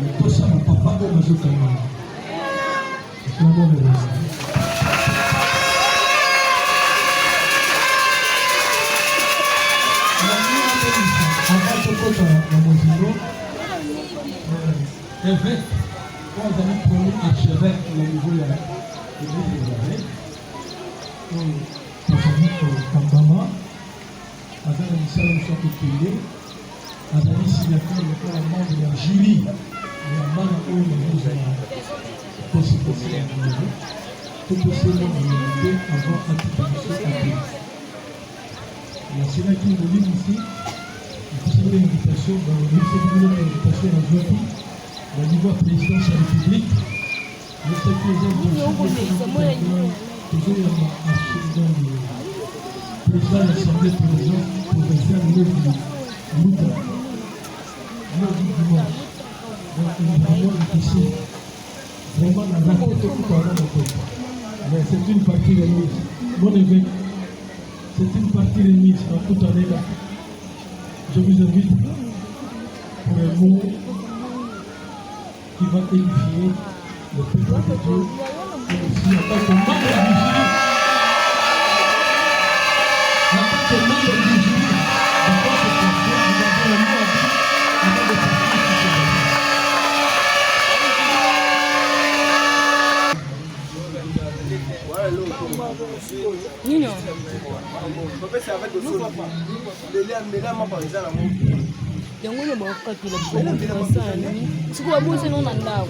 Mais tout ça, mon papa, on va se calmer. C'est la bonne raison. Avant de côté à Mozino, évêque, quand vous avez promis archevêque au niveau de l'église de l'arrêt, pour Kambama, avec la mission de Soto Kélé, avec les signataires de la membre de la jury, de la main où il y a la possibilité de l'unité, tout possible de l'unité avant l'attribution à Dieu. La Sénat qui nous dit ici, vous avez une invitation dans le ministère de l'invitation à Zoati, au niveau présidence de la République, le secrétaire de président de l'Assemblée provinciale de Mouta, mardi dimanche. Donc, nous avons ici vraiment la raconte tout pendant le peuple. Mais c'est une partie remise. Mon évêque, c'est une partie remise en toute année là. Je vous invite pour un mot qui va édifier le peuple de Dieu et aussi en tant que membre du jury. En tant que membre du jury, dans ce procès, nous avons un mot à dire avant de partir sur ce dossier. Nino. Yango no bakati la sana. Siku abuze no mandao.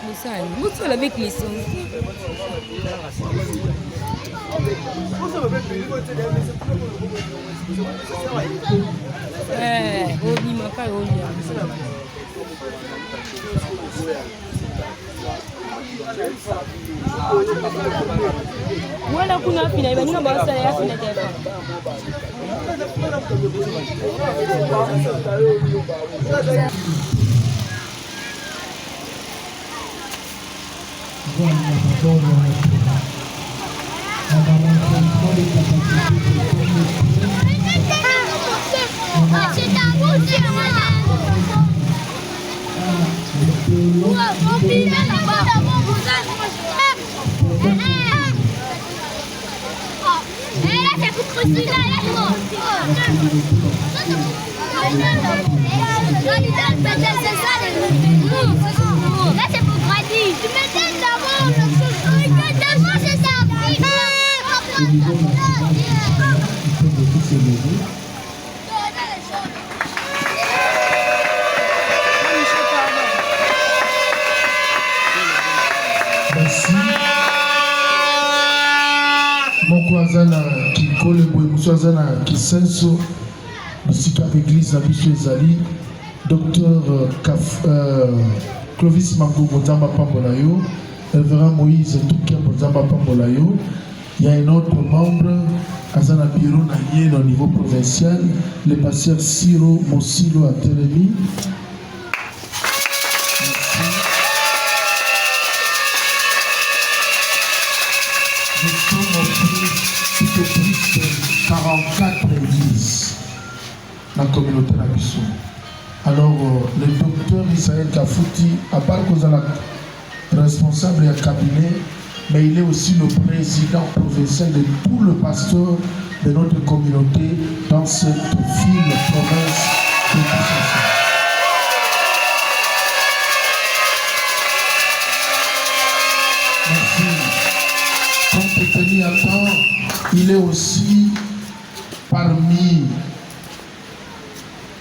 Misani. Mutu la avec les sons. Obi maka olia. Wala kuna pina ibanyina basa ya fina tepa. Là c'est pour Brady. Tu me donnes d'abord c'est ça. Merci. Moko azana kikole boye muso azana kisenso bisika église na biso ezali docteur Clovis Mangogo Nzamba pambola yo, Révérend Moïse Tukembo Nzamba pambola yo. Il y a un autre membre azana bureau na yé au niveau provincial, le pasteur Siro Mosilo à Télémi. Nous sommes plus de 44 églises dans la communauté de Bissou. Alors, le docteur Isaël Kafouti, à part qu'on a la responsable du cabinet, mais il est aussi le président provincial de tout le pasteur de notre communauté dans cette fine province de Bissau. Merci. Compte tenu à temps, il est aussi parmi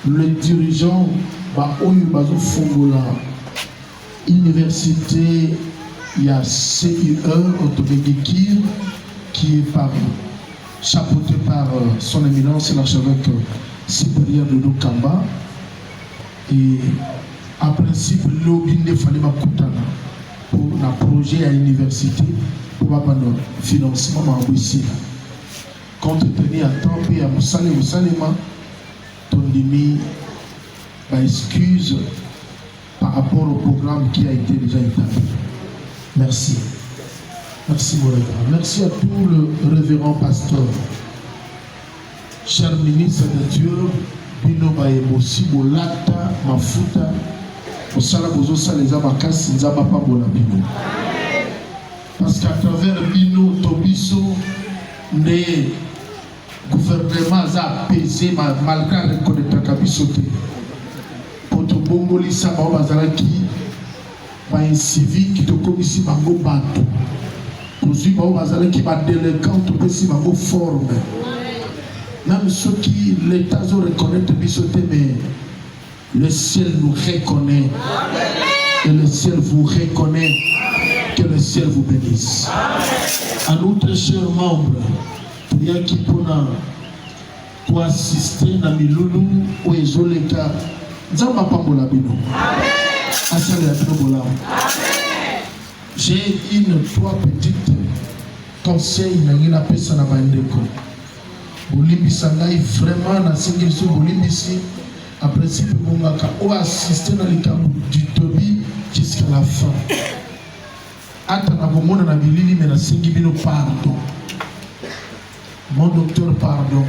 les dirigeants de Fongola, université, il y a CIE, Otobegekir, qui est chapeauté par son éminence, l'archevêque supérieur de Dokamba. Et en principe, l'Obinde fallait Makutana. pour un projet à l'université pour avoir un financement ici. Compte tenu à temps et à Moussalema, ton demi excuse par rapport au programme qui a été déjà établi. Merci. Merci mon frère. Merci à tout le révérend pasteur. Cher ministre de Dieu, Bino Bayemosi, Bolata, Mafuta, Osala Bozosa, les Abakas, Nzaba Pabola Bino. Parce qu'à travers Bino, Tobiso, les gouvernements ont apaisé, malgré le code de Kabisote. Pour te bongoli, ça va bazaraki, un civil qui te commissie Bango Bato. Pour ceux qui va délinquant, tu peux si Bango forme. Même ceux qui l'État reconnaît Bisote, mais le ciel nous reconnaît. Et le ciel vous reconnaît. Que le ciel vous bénisse. À notre chers membres, prions qui pour assister à Miloulou ou Ezoleka. Nzamba Pambola Bino. J'ai trois petites conseils na pesa na bandeko. Bolimbisa ngai vraiment na singiliso bolimbisi en principe bongaka ou assister na likambo du tobi jusqu'à la fin. Ata na bomona na bilili mais na singi bino pardon. Mon docteur pardon.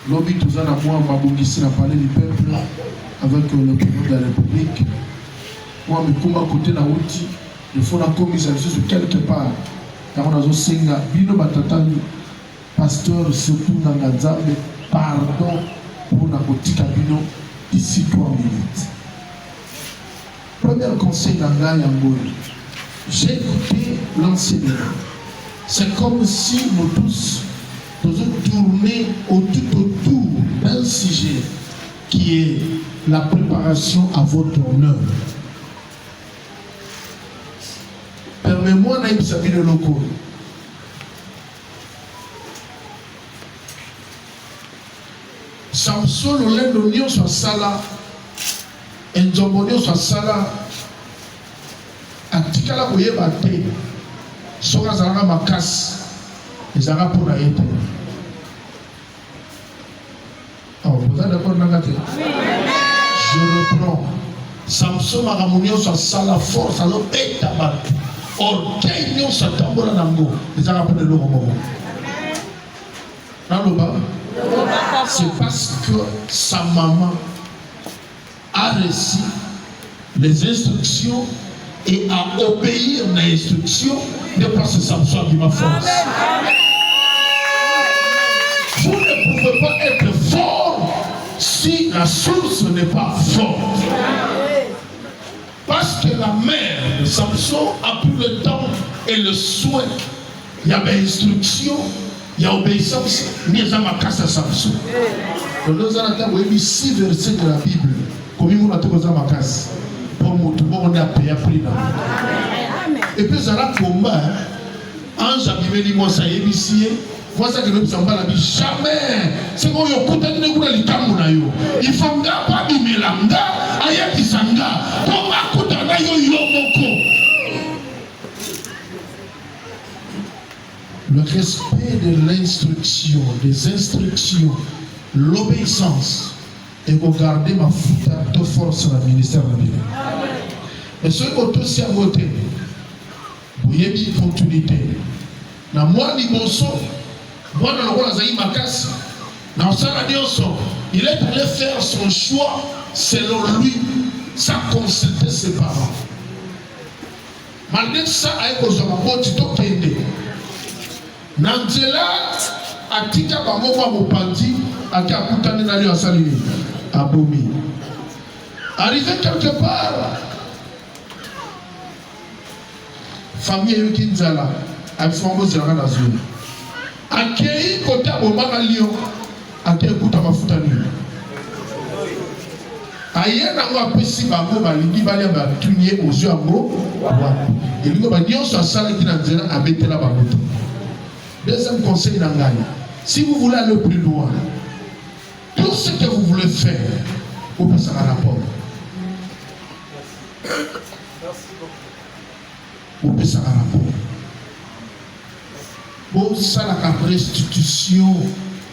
Lobby tout ça na moi mabongisi na parler du peuple avec le président de la République. Moi me kumba côté na outi il faut la commission quelque part car on a zosenga bino batata pasteur surtout dans Nzambe pardon pour la boutique bino ici 3 minutes. Premier conseil d'Anga Yangoy, j'ai écouté l'enseignement. C'est comme si nous tous tourner autour d'un sujet qui est la préparation à votre honneur. Permets-moi d'aller savoir le loco. Samson le lait d'oignon sur sala, enjambonio sur sala, atikala boye bate, soka zalanga makas, ezanga pour la yete. Oh, vous êtes d'accord avec ça? Je reprends. Samson maramonio sur sala force, alors étabat. Orgueil nyo sa tambola nango, ezanga pour le logo. C'est parce que sa maman a reçu les instructions et a obéi aux instructions de passer Samson qui ma force. Vous ne pouvez pas être fort si la source n'est pas forte. Parce que la mère de Samson a pris le temps et le soin. Il y a des instructions. Il y a obéissance, mais il y a ma casse à Samson. Nous avons eu 6 versets de la Bible. Comme nous avons ma casse. Pour nous, on a payé prix. Et puis, ça a combat. Ange a mis moi ça y est ici. Moi, ça que nous sommes pas la vie. Jamais. C'est qu'on y a coûté de nous les camonayo. Il faut pas bimer l'anga. Ayaki sanga. Pour ma coûte à yo moko. Le respect de l'instruction, des instructions, l'obéissance et pour garder ma foute de force dans le ministère de la Bible. Et ce qui est aussi à voter, vous avez une opportunité. Dans moi, moi, dans le rôle de ma casse, dans il est allé faire son choix selon lui, sans consulter ses parents. Malgré ça, avec vos hommes, tu t'en Nangela atika bango kwa mopandi akakutana na lui asali abomi. Arrivé quelque part, famille yoki nzala afongo zela na zone. Akei kota bomaka lion akei kuta mafuta ni. Ayena ngo apesi bango balingi balia ba tunye ozo yango wapi. Elingo ba nyonso asala ki na nzela abetela bango. Deuxième conseil d'Angaï, si vous voulez aller plus loin, tout ce que vous voulez faire, vous passez à la porte. opesa rapport bosalaka restitution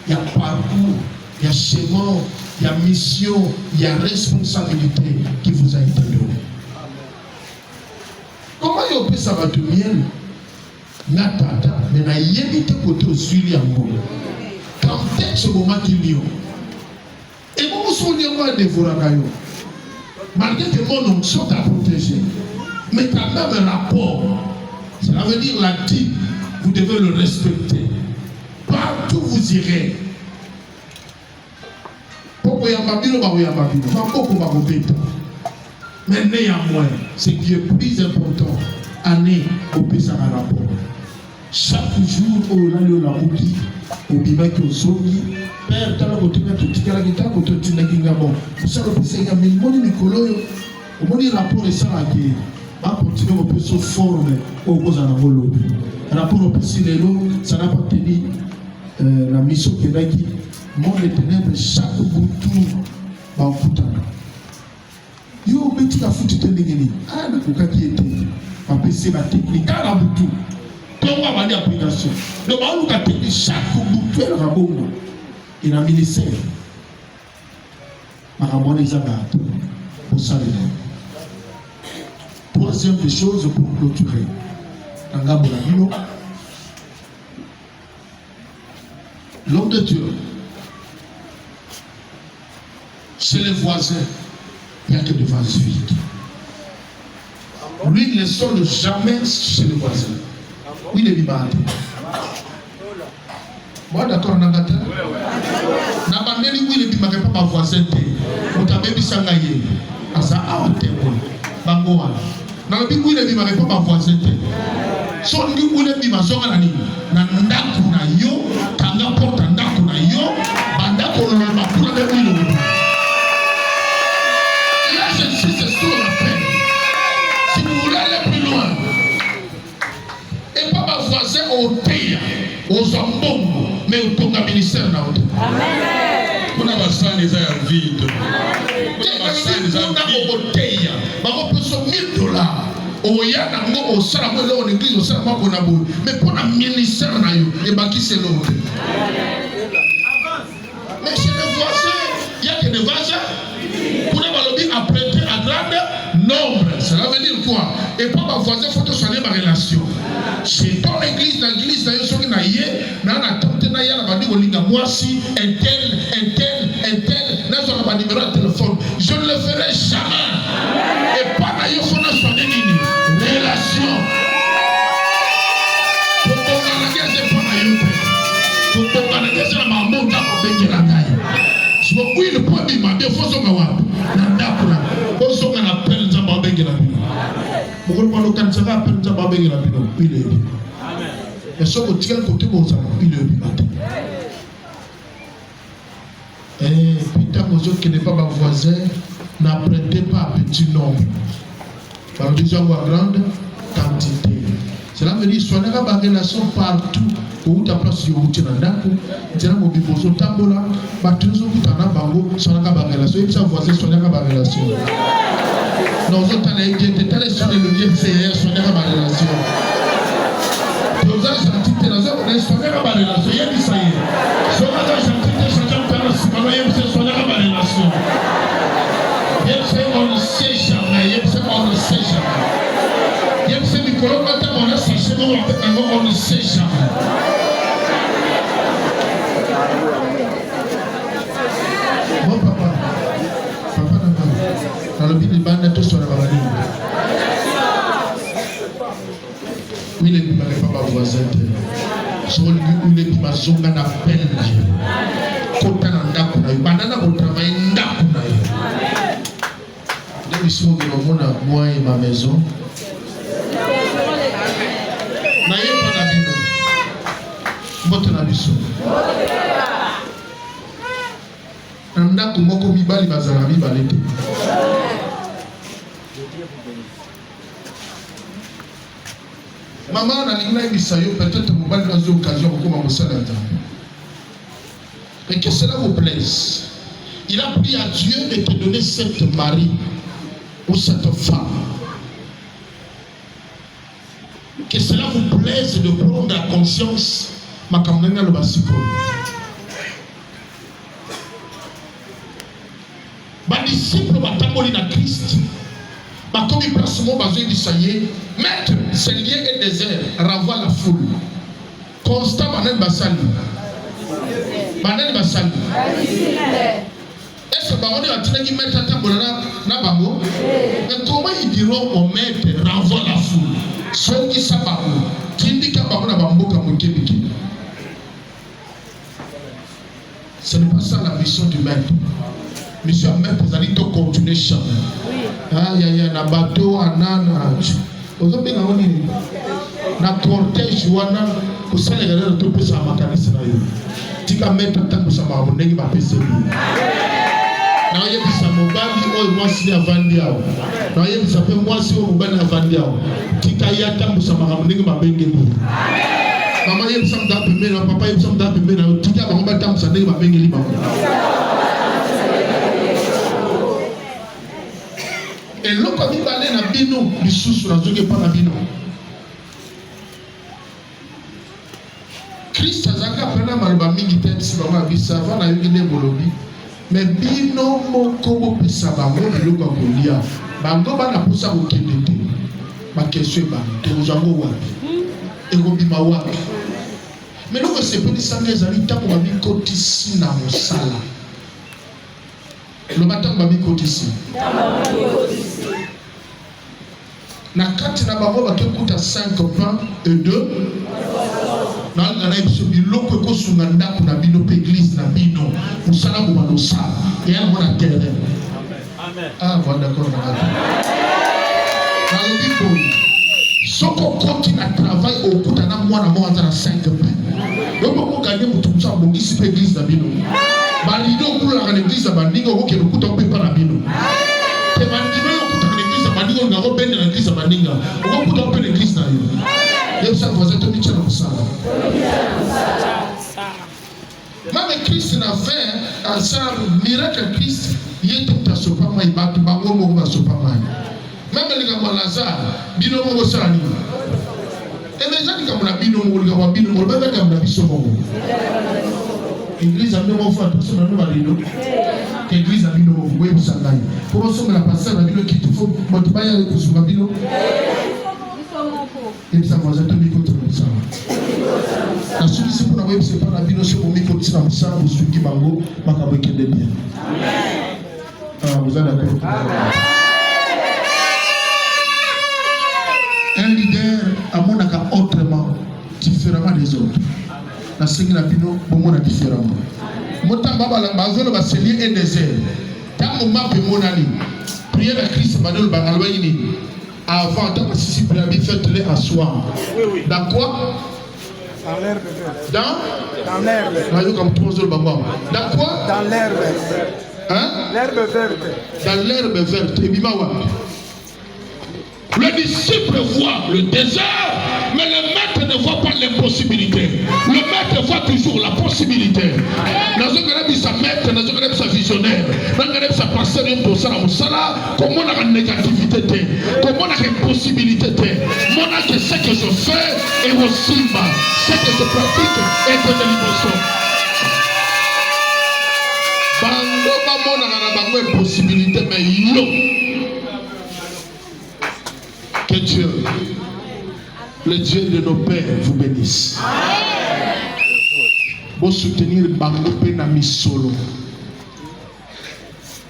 ya parcours ya chemin ya mission ya responsabilité qui vous a été donnée. Comment yo opesa bato miel na tata mais na yebi te côté osili yango quand ce moment qu'il y a et vous vous souvenez moi dévoraka yo malgré que mon onction t'a protégé mais quand même un rapport, cela veut dire la type, vous devez le respecter partout vous irez. Mais néanmoins, ce qui est plus important, année au Pessara rapport. Chaque jour, au Lalo la Mouki, au Bibaki, au Sogi, Père, t'as la beauté, tu as la guitare, tu as la guitare, tu as la guitare, mais mon Nicolo, au mon rapport est ça à qui va continuer au peu sous forme au cause à la volo. Rapport au petit Lélo, ça n'a pas tenu la mission qui est là qui. Monde des ténèbres, chaque bout va en foutant. Yo, mais tu as foutu tes négénis. Ah, le coca qui était. Va passer la technique. Ah, la boutou. Toi, on va dire application. Le baou a technique, chaque bout, elle va bon. Il a mis les serres. Ma ramon les abat. Pour ça, les gens. Troisième des choses pour clôturer. L'homme de Dieu. Chez les voisins, il n'y a que des vases vides. Lui, il ne sonne jamais chez les voisins. Oui, il est libre. Moi, d'accord, Nagata. Nabandeli, oui, il est libre, pas ma voisin. Vous avez vu ça, Naye. Asa, ah, on t'aime. Bangoa. Nabi, oui, il est libre, pas ma voisin. Son lui, oui, il est libre, son anani. Nandaku na yo, tanga porte nandaku na yo, bandako na mapura de oui. C'est ce qu'on appelle. Si vous voulez aller plus loin, et pas ma voisin au Téa, aux Zambongo, mais au Tonga ministère. Amen. On a besoin des airs vides. On a besoin des airs vides. On a besoin de $1000. Au Yanango, au Salamé, au l'église, au Salamé, au Nabou. Mais pour la ministère, et Baki, c'est l'autre. Mais chez les voisins, il y a que des voisins. Pour les apprêter à grande nombre. Cela veut dire quoi? Et pas ma voisin, il faut te soigner ma relation. C'est dans l'église, dans l'église, dans la tante, dans la moi si, un tel, dans un numéro de téléphone. Je ne le ferai jamais. Et pas d'ailleurs, il faut te soigner une relation. Pour qu'on a la guerre, c'est pas d'ailleurs. Pour qu'on a la guerre, c'est la maman qui a fait la gaille. Oui, le point de ma défense, on va Nandakuna, on a appelé Zababé la Bino. Pourquoi on a appelé Zababé la Bino? Il est bien. Et ce que tu as côté, il est bien. Et puis, tant que qui n'est pas ma voisin, n'apprêtez pas à petit nombre. Par déjà à grande quantité. Cela veut dire soigner la relation partout. Où tu as place sur le Nandako, tu as un bibozo tambola, tu as un bango, soigner la relation. Et puis, ça voisin soigner la relation. Nous autres, tu as sur le lien CR, soigner la relation. Nous avons senti que nous avons soigné la relation. Il y a dit ça y est. Nous avons senti que nous avons soigné la relation. On ne sait jamais. On ne sait jamais. On ne sait jamais. Mon papa, dans le but de bande, tout sur la maladie. Oui, les bimans n'est pas ma voisin. Sur le but où les bimans sont dans la peine. Quand on a un banana, on travaille un nous sommes moi et ma maison. Naye pas d'abino. Votre nabiso. Nanda kumoko mibali bazalabi balete. Maman na lingla ibisayo peut-être mobali dans une occasion pour comment ça là. Mais que cela vous plaise. Il a pris à Dieu de te donner cette mari ou cette femme Que cela vous plaise de prendre la conscience. Makamnanga le basipo. Ba disciple batamboli na Christ. Ba comme place mo bazo di saye, maître, c'est lié et désert, renvoie la foule. Constant banen basali. Banen basali. Est-ce que baone atinaki maître tambola na bango? Mais comment ils diront au maître renvoie la foule? Ceux qui savent tindika bango na bamboka mokebiki. Ce n'est pas ça la mission du maître. Monsieur le maître, vous allez continuer chanter. Ah, il y a un bateau, un âne. Vous avez un cortège, vous savez, il y a un peu de ça à ma canisse. Tu vas mettre un peu de ça à ma canisse. Il y a un mobile, moi, si à Vandiao. Il y a un moi, si au mobile à Vandiao. Tu vas y aller à ça à ma canisse. Maman, il y a un peu de ça, papa, il y a un peu de ça. Tu vas y aller à ça à ma canisse. Et l'autre a dit d'aller na bino, du sous na zoge pas na bino. Christ a zaka prena maloba mingi tête si bama bisa va na yingine bolobi. Mais bino moko bo pesa bango biloko kolia. Bango bana pusa ko kendete. Ba question ba te uzango wapi? E ko bima wapi? Mais loko sepeli sanga zali tapo ba bikotisi na mosala. Le matin babi kotisi. Na kati na bango bato kuta 5 pains et 2. Na ngana biso biloko ko sunga ndako na bino pe église na bino. Musala ko banosa. Et à mon terrain. Amen. Ah, voilà d'accord. Na lobi ko. Soko continue à travailler au kuta na mwana mwana na 5 pains. Donc ko gagner mutumsa bongisi pe église na bino. Balido kula na église bandingo ko ke kuta pe pa na bino. Te bandingo yo kuta na église bandingo ngako bende na église bandinga. Ko kuta pe na église na yo. Yo sa voisin to micha na sala. Même Christ n'a fait un miracle Christ, il est tout à ce pas mai ba bango mo ba so pas mai. Même les gars Lazare, bino mo sala ni. Et les gens qui comme na bino mo ga bino mo ba ga na biso mo. Église a mis mon frère, personne n'a pas dit. Église a mis mon frère, vous savez. Pour ça, la pasteur a dit qu'il faut motiver à vous sur ma bino. Et ça va être mis contre ça. La solution pour la web, c'est pas la bino sur mon micro, c'est comme ça, vous suivez Bango, Makabo qui est bien. Ah, vous êtes d'accord? Un leader a mon accord autrement, différemment des autres. Na sengi na bino bomona différemment. Motamba bala bazolo baselier et désert. Tango mape monani. Prière à Christ badol bangalwa ini. Avant tant si prière bi faites-les asseoir. Dans quoi? Dans l'herbe verte. Dans l'herbe. Là yo comme 3 heures bangwa. Dans quoi? Dans l'herbe. Hein? L'herbe verte. Dans l'herbe verte et bimawa. Le disciple voit le désert, mais le maître ne voit pas l'impossibilité. Le maître voit toujours la possibilité. Dans un grand sa maître, dans un grand sa visionnaire, dans un grand sa pasteur, comment on a une négativité, comment on a une possibilité. Mon que ce que je fais est aussi bas. Ce que je pratique est de l'émotion. Bango ba mona na bango possibilité, mais yo. Que Dieu, le Dieu de nos pères, vous bénisse. Pour soutenir Bango Penami Solo.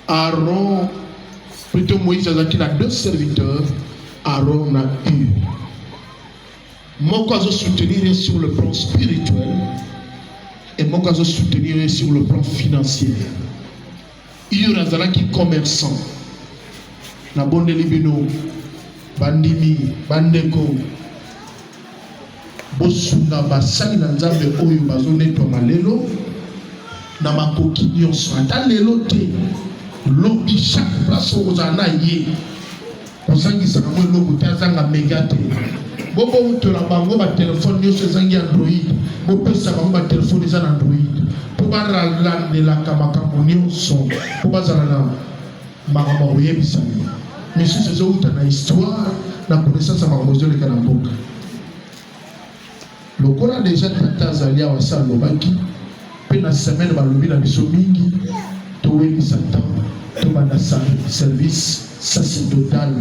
Aaron, plutôt Moïse Azaki a 2 serviteurs. Aaron a eu. Moi, je soutenir sur le plan spirituel et moi, je soutenir sur le plan financier. Il y aura qui commerçant. Na bonne libino. Bandimi, bandeko, bosunga basali na nzambe oyo bazonetwa malelo na makoki nyonso ata lelo te lobi chaque place ozana ye kozangisaka mo eloko te azanga mega te bobo utola bango batelefone nyonso ezangi android bopesa bango batelefone eza na android mpo balandelaka makambo nyonso mpo bazala na makambo oyebisani. Mais si c'est une histoire, la connaissance à ma mesure de Kanamboka. lokola déjà tata azali awa sa alobaki mpe na semaine balobi na biso mingi towebisa ntango tobanda service sacerdotal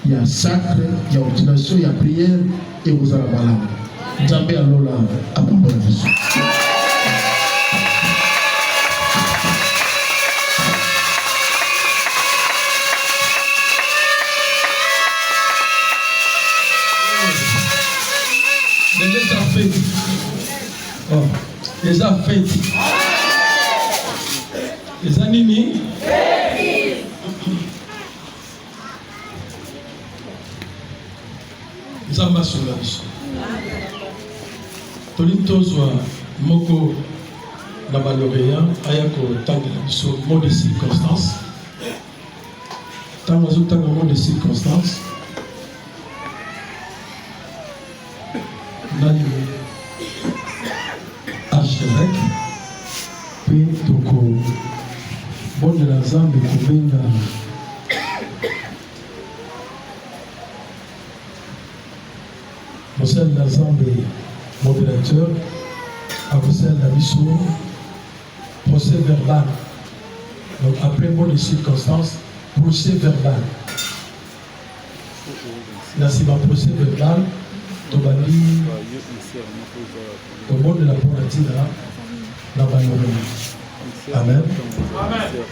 ya sacre ya ordination ya prière ekozala malamu nzambe alola apambola biso. Les fêtes. Les anini. Zamba Solange. Tolintozwa moko na baloréen ayako tangela biso mot de circonstance. Tango azotanga mot de circonstance. Nani archevêque pe toko bondela Nzambe kobenga mosali na Nzambe modérateur akosali na biso procès verbal. Donc après mot de circonstance, procès verbal. Là c'est ma procès verbal. Tobali au monde de la Ponatina dans Bayonne. Amen.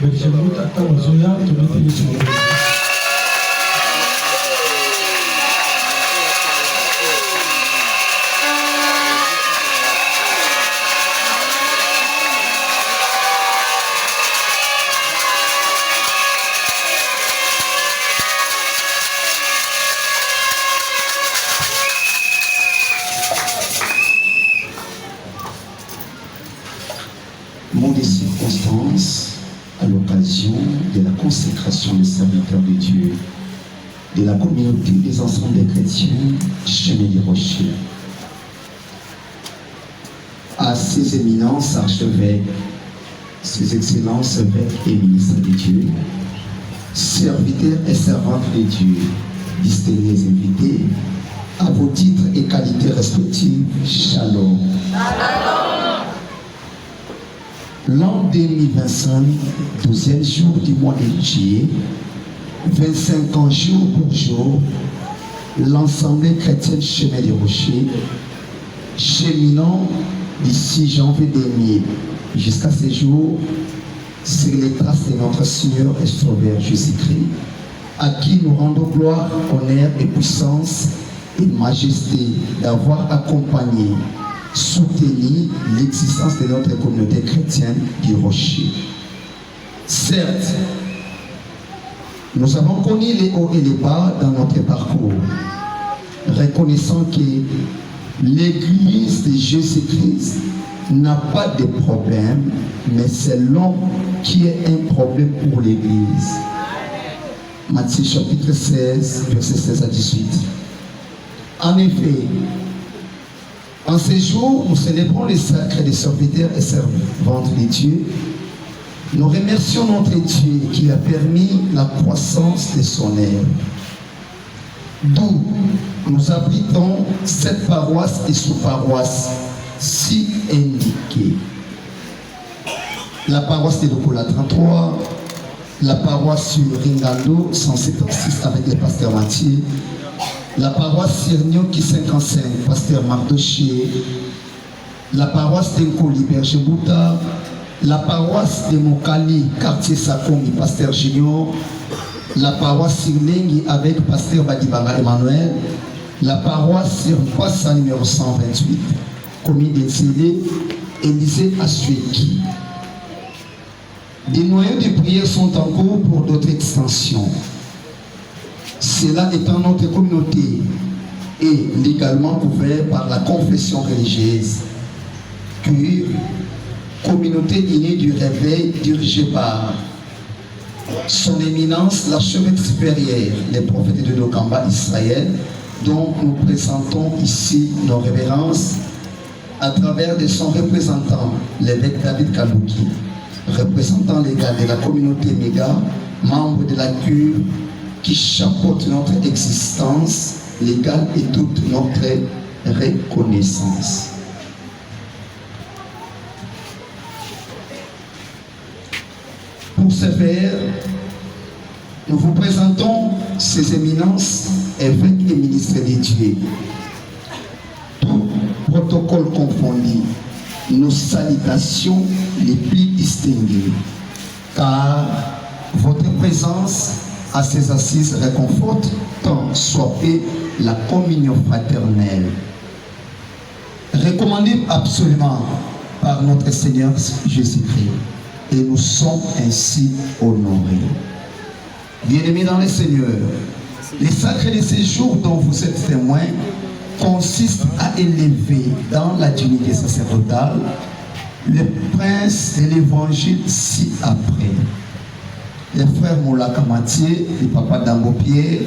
Mais je vous attends aux Zoya, tu mettez les sur le à l'occasion de la consécration des serviteurs de Dieu, de la communauté des enfants des chrétiens du chemin des rochers. À ces éminences archevêques, ces excellences évêques et ministres de Dieu, serviteurs et servantes de Dieu, distingués invités, à vos titres et qualités respectives, shalom. L'an 2025, 12e jour du mois de juillet, 25 ans jour pour jour, l'Assemblée chrétienne Chemin des Rochers, cheminant du 6 janvier dernier jusqu'à ce jour, sur les traces de notre Seigneur et Sauveur Jésus-Christ, à qui nous rendons gloire, honneur et puissance et majesté d'avoir accompagné, soutenu l'existence de notre communauté chrétienne du Rocher. Certes, nous avons connu les hauts et les bas dans notre parcours, reconnaissant que l'Église de Jésus-Christ n'a pas de problème, mais c'est l'homme qui est un problème pour l'Église. Matthieu chapitre 16, versets 16 à 18. En effet, en ces jours, nous célébrons les sacres des serviteurs et servantes de Dieu. Nous remercions notre Dieu qui a permis la croissance de son œuvre. D'où nous abritons cette paroisse et sous-paroisse si indiquées. La paroisse de Lokola 33, la paroisse sur Ringando 176 avec le pasteur Mathieu, la paroisse Sirnioki 55, pasteur Mardoché, la paroisse d'Enkoli Bergebouta, la paroisse de Mokali, quartier Sakomi, pasteur Junior, la paroisse Sirlengi avec pasteur Badibanga Emmanuel, la paroisse Sirmpassa numéro 128, commune d'Ensélé, Élysée Asueki. Des noyaux de prière sont en cours pour d'autres extensions. Cela étant notre communauté et légalement couvert par la confession religieuse, pure, communauté unie du réveil dirigée par son éminence, l'archevêque supérieur, les prophètes de Dokamba Israël, dont nous présentons ici nos révérences à travers de son représentant, l'évêque David Kalouki, représentant légal de la communauté Méga, membre de la cure qui chapeaute notre existence légale et toute notre reconnaissance. ce faire, nous vous présentons ces éminences, évêques et ministres de Dieu. Tout protocole confondu, nos salutations les plus distinguées, car votre présence à ces assises réconforte tant soit fait la communion fraternelle. Recommandée absolument par notre Seigneur Jésus-Christ, et nous sommes ainsi honorés. Bien-aimés dans le Seigneur, les sacres de ces jours dont vous êtes témoins consistent à élever dans la dignité sacerdotale le prince de l'évangile ci-après. Les frères Moula Kamatié, les papas Dambo Pierre,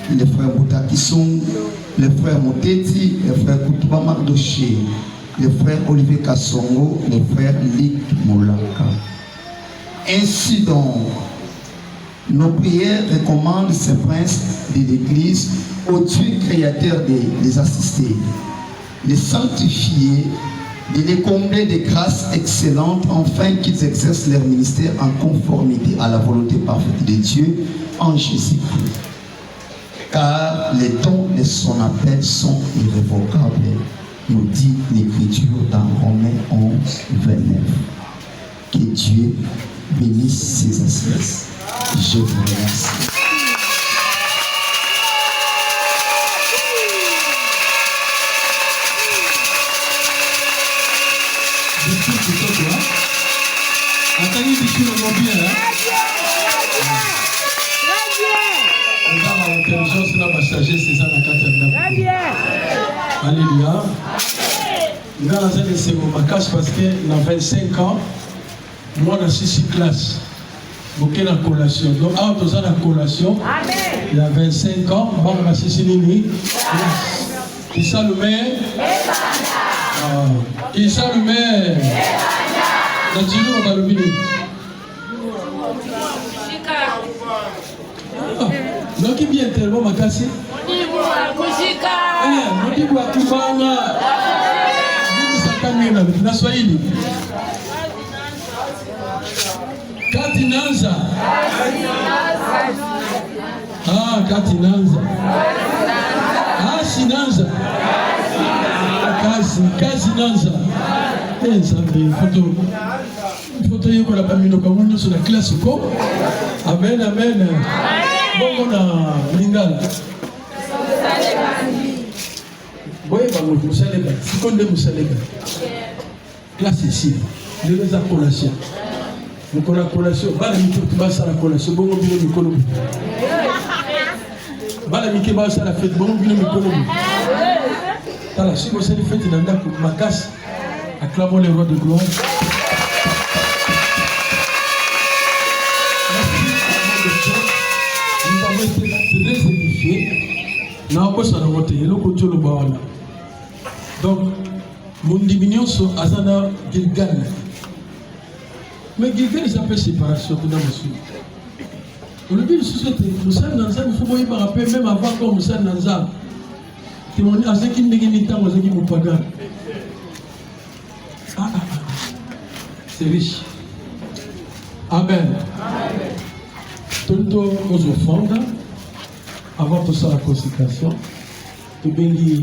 les frères Bouta Kisung, les frères Moteti, les frères Koutouba Mardoché, les frères Olivier Kassongo, les frères Lik Moulaka. Ainsi donc, nos prières recommandent ces princes de l'Église au Dieu créateur de les assister, les sanctifier, de les combler de grâces excellentes afin qu'ils exercent leur ministère en conformité à la volonté parfaite de Dieu en Jésus-Christ. Car les dons de son appel sont irrévocables, nous dit l'Écriture dans Romains 11, 29. Que Dieu bénisse ses assises. Je vous remercie. Alléluia. Parce que dans 25 ans, moi, dans 6 classes, beaucoup de collation. Donc, à tous la collation, il y a 25 ans, bon, on a 6 lignes. Qui s'allumait? Qui s'allumait? On va le miner. Donc, il vient tellement ma casse. Na Swahili Katinanza. Katinanza. Sinanza. Kazinanza. Photo yoko la pamino kamundo sur la classe ko. Amen, amen. Bongo na lingala. Boye bango musaleba. Sikonde musaleba. Classe ici. Je les collation. Nous la collation. Bala miki basa la collation. Bongo bino mikolo. Bala miki basa la fête. Bongo bino mikolo. Voilà, si vous avez fait dans la Makas, acclamons les rois de gloire. Nous avons été très édifiés. Nous avons passé à la montée. Donc, mon diminution sur Azana Gilgal. Mais Gilgal, ça peut séparation dans le sud. Au début de la société, Moussa Nanza, il faut voir même avant comme Moussa Nanza. C'est riche. Amen. Tout aux offrandes, avant tout ça la consécration, tout bien dit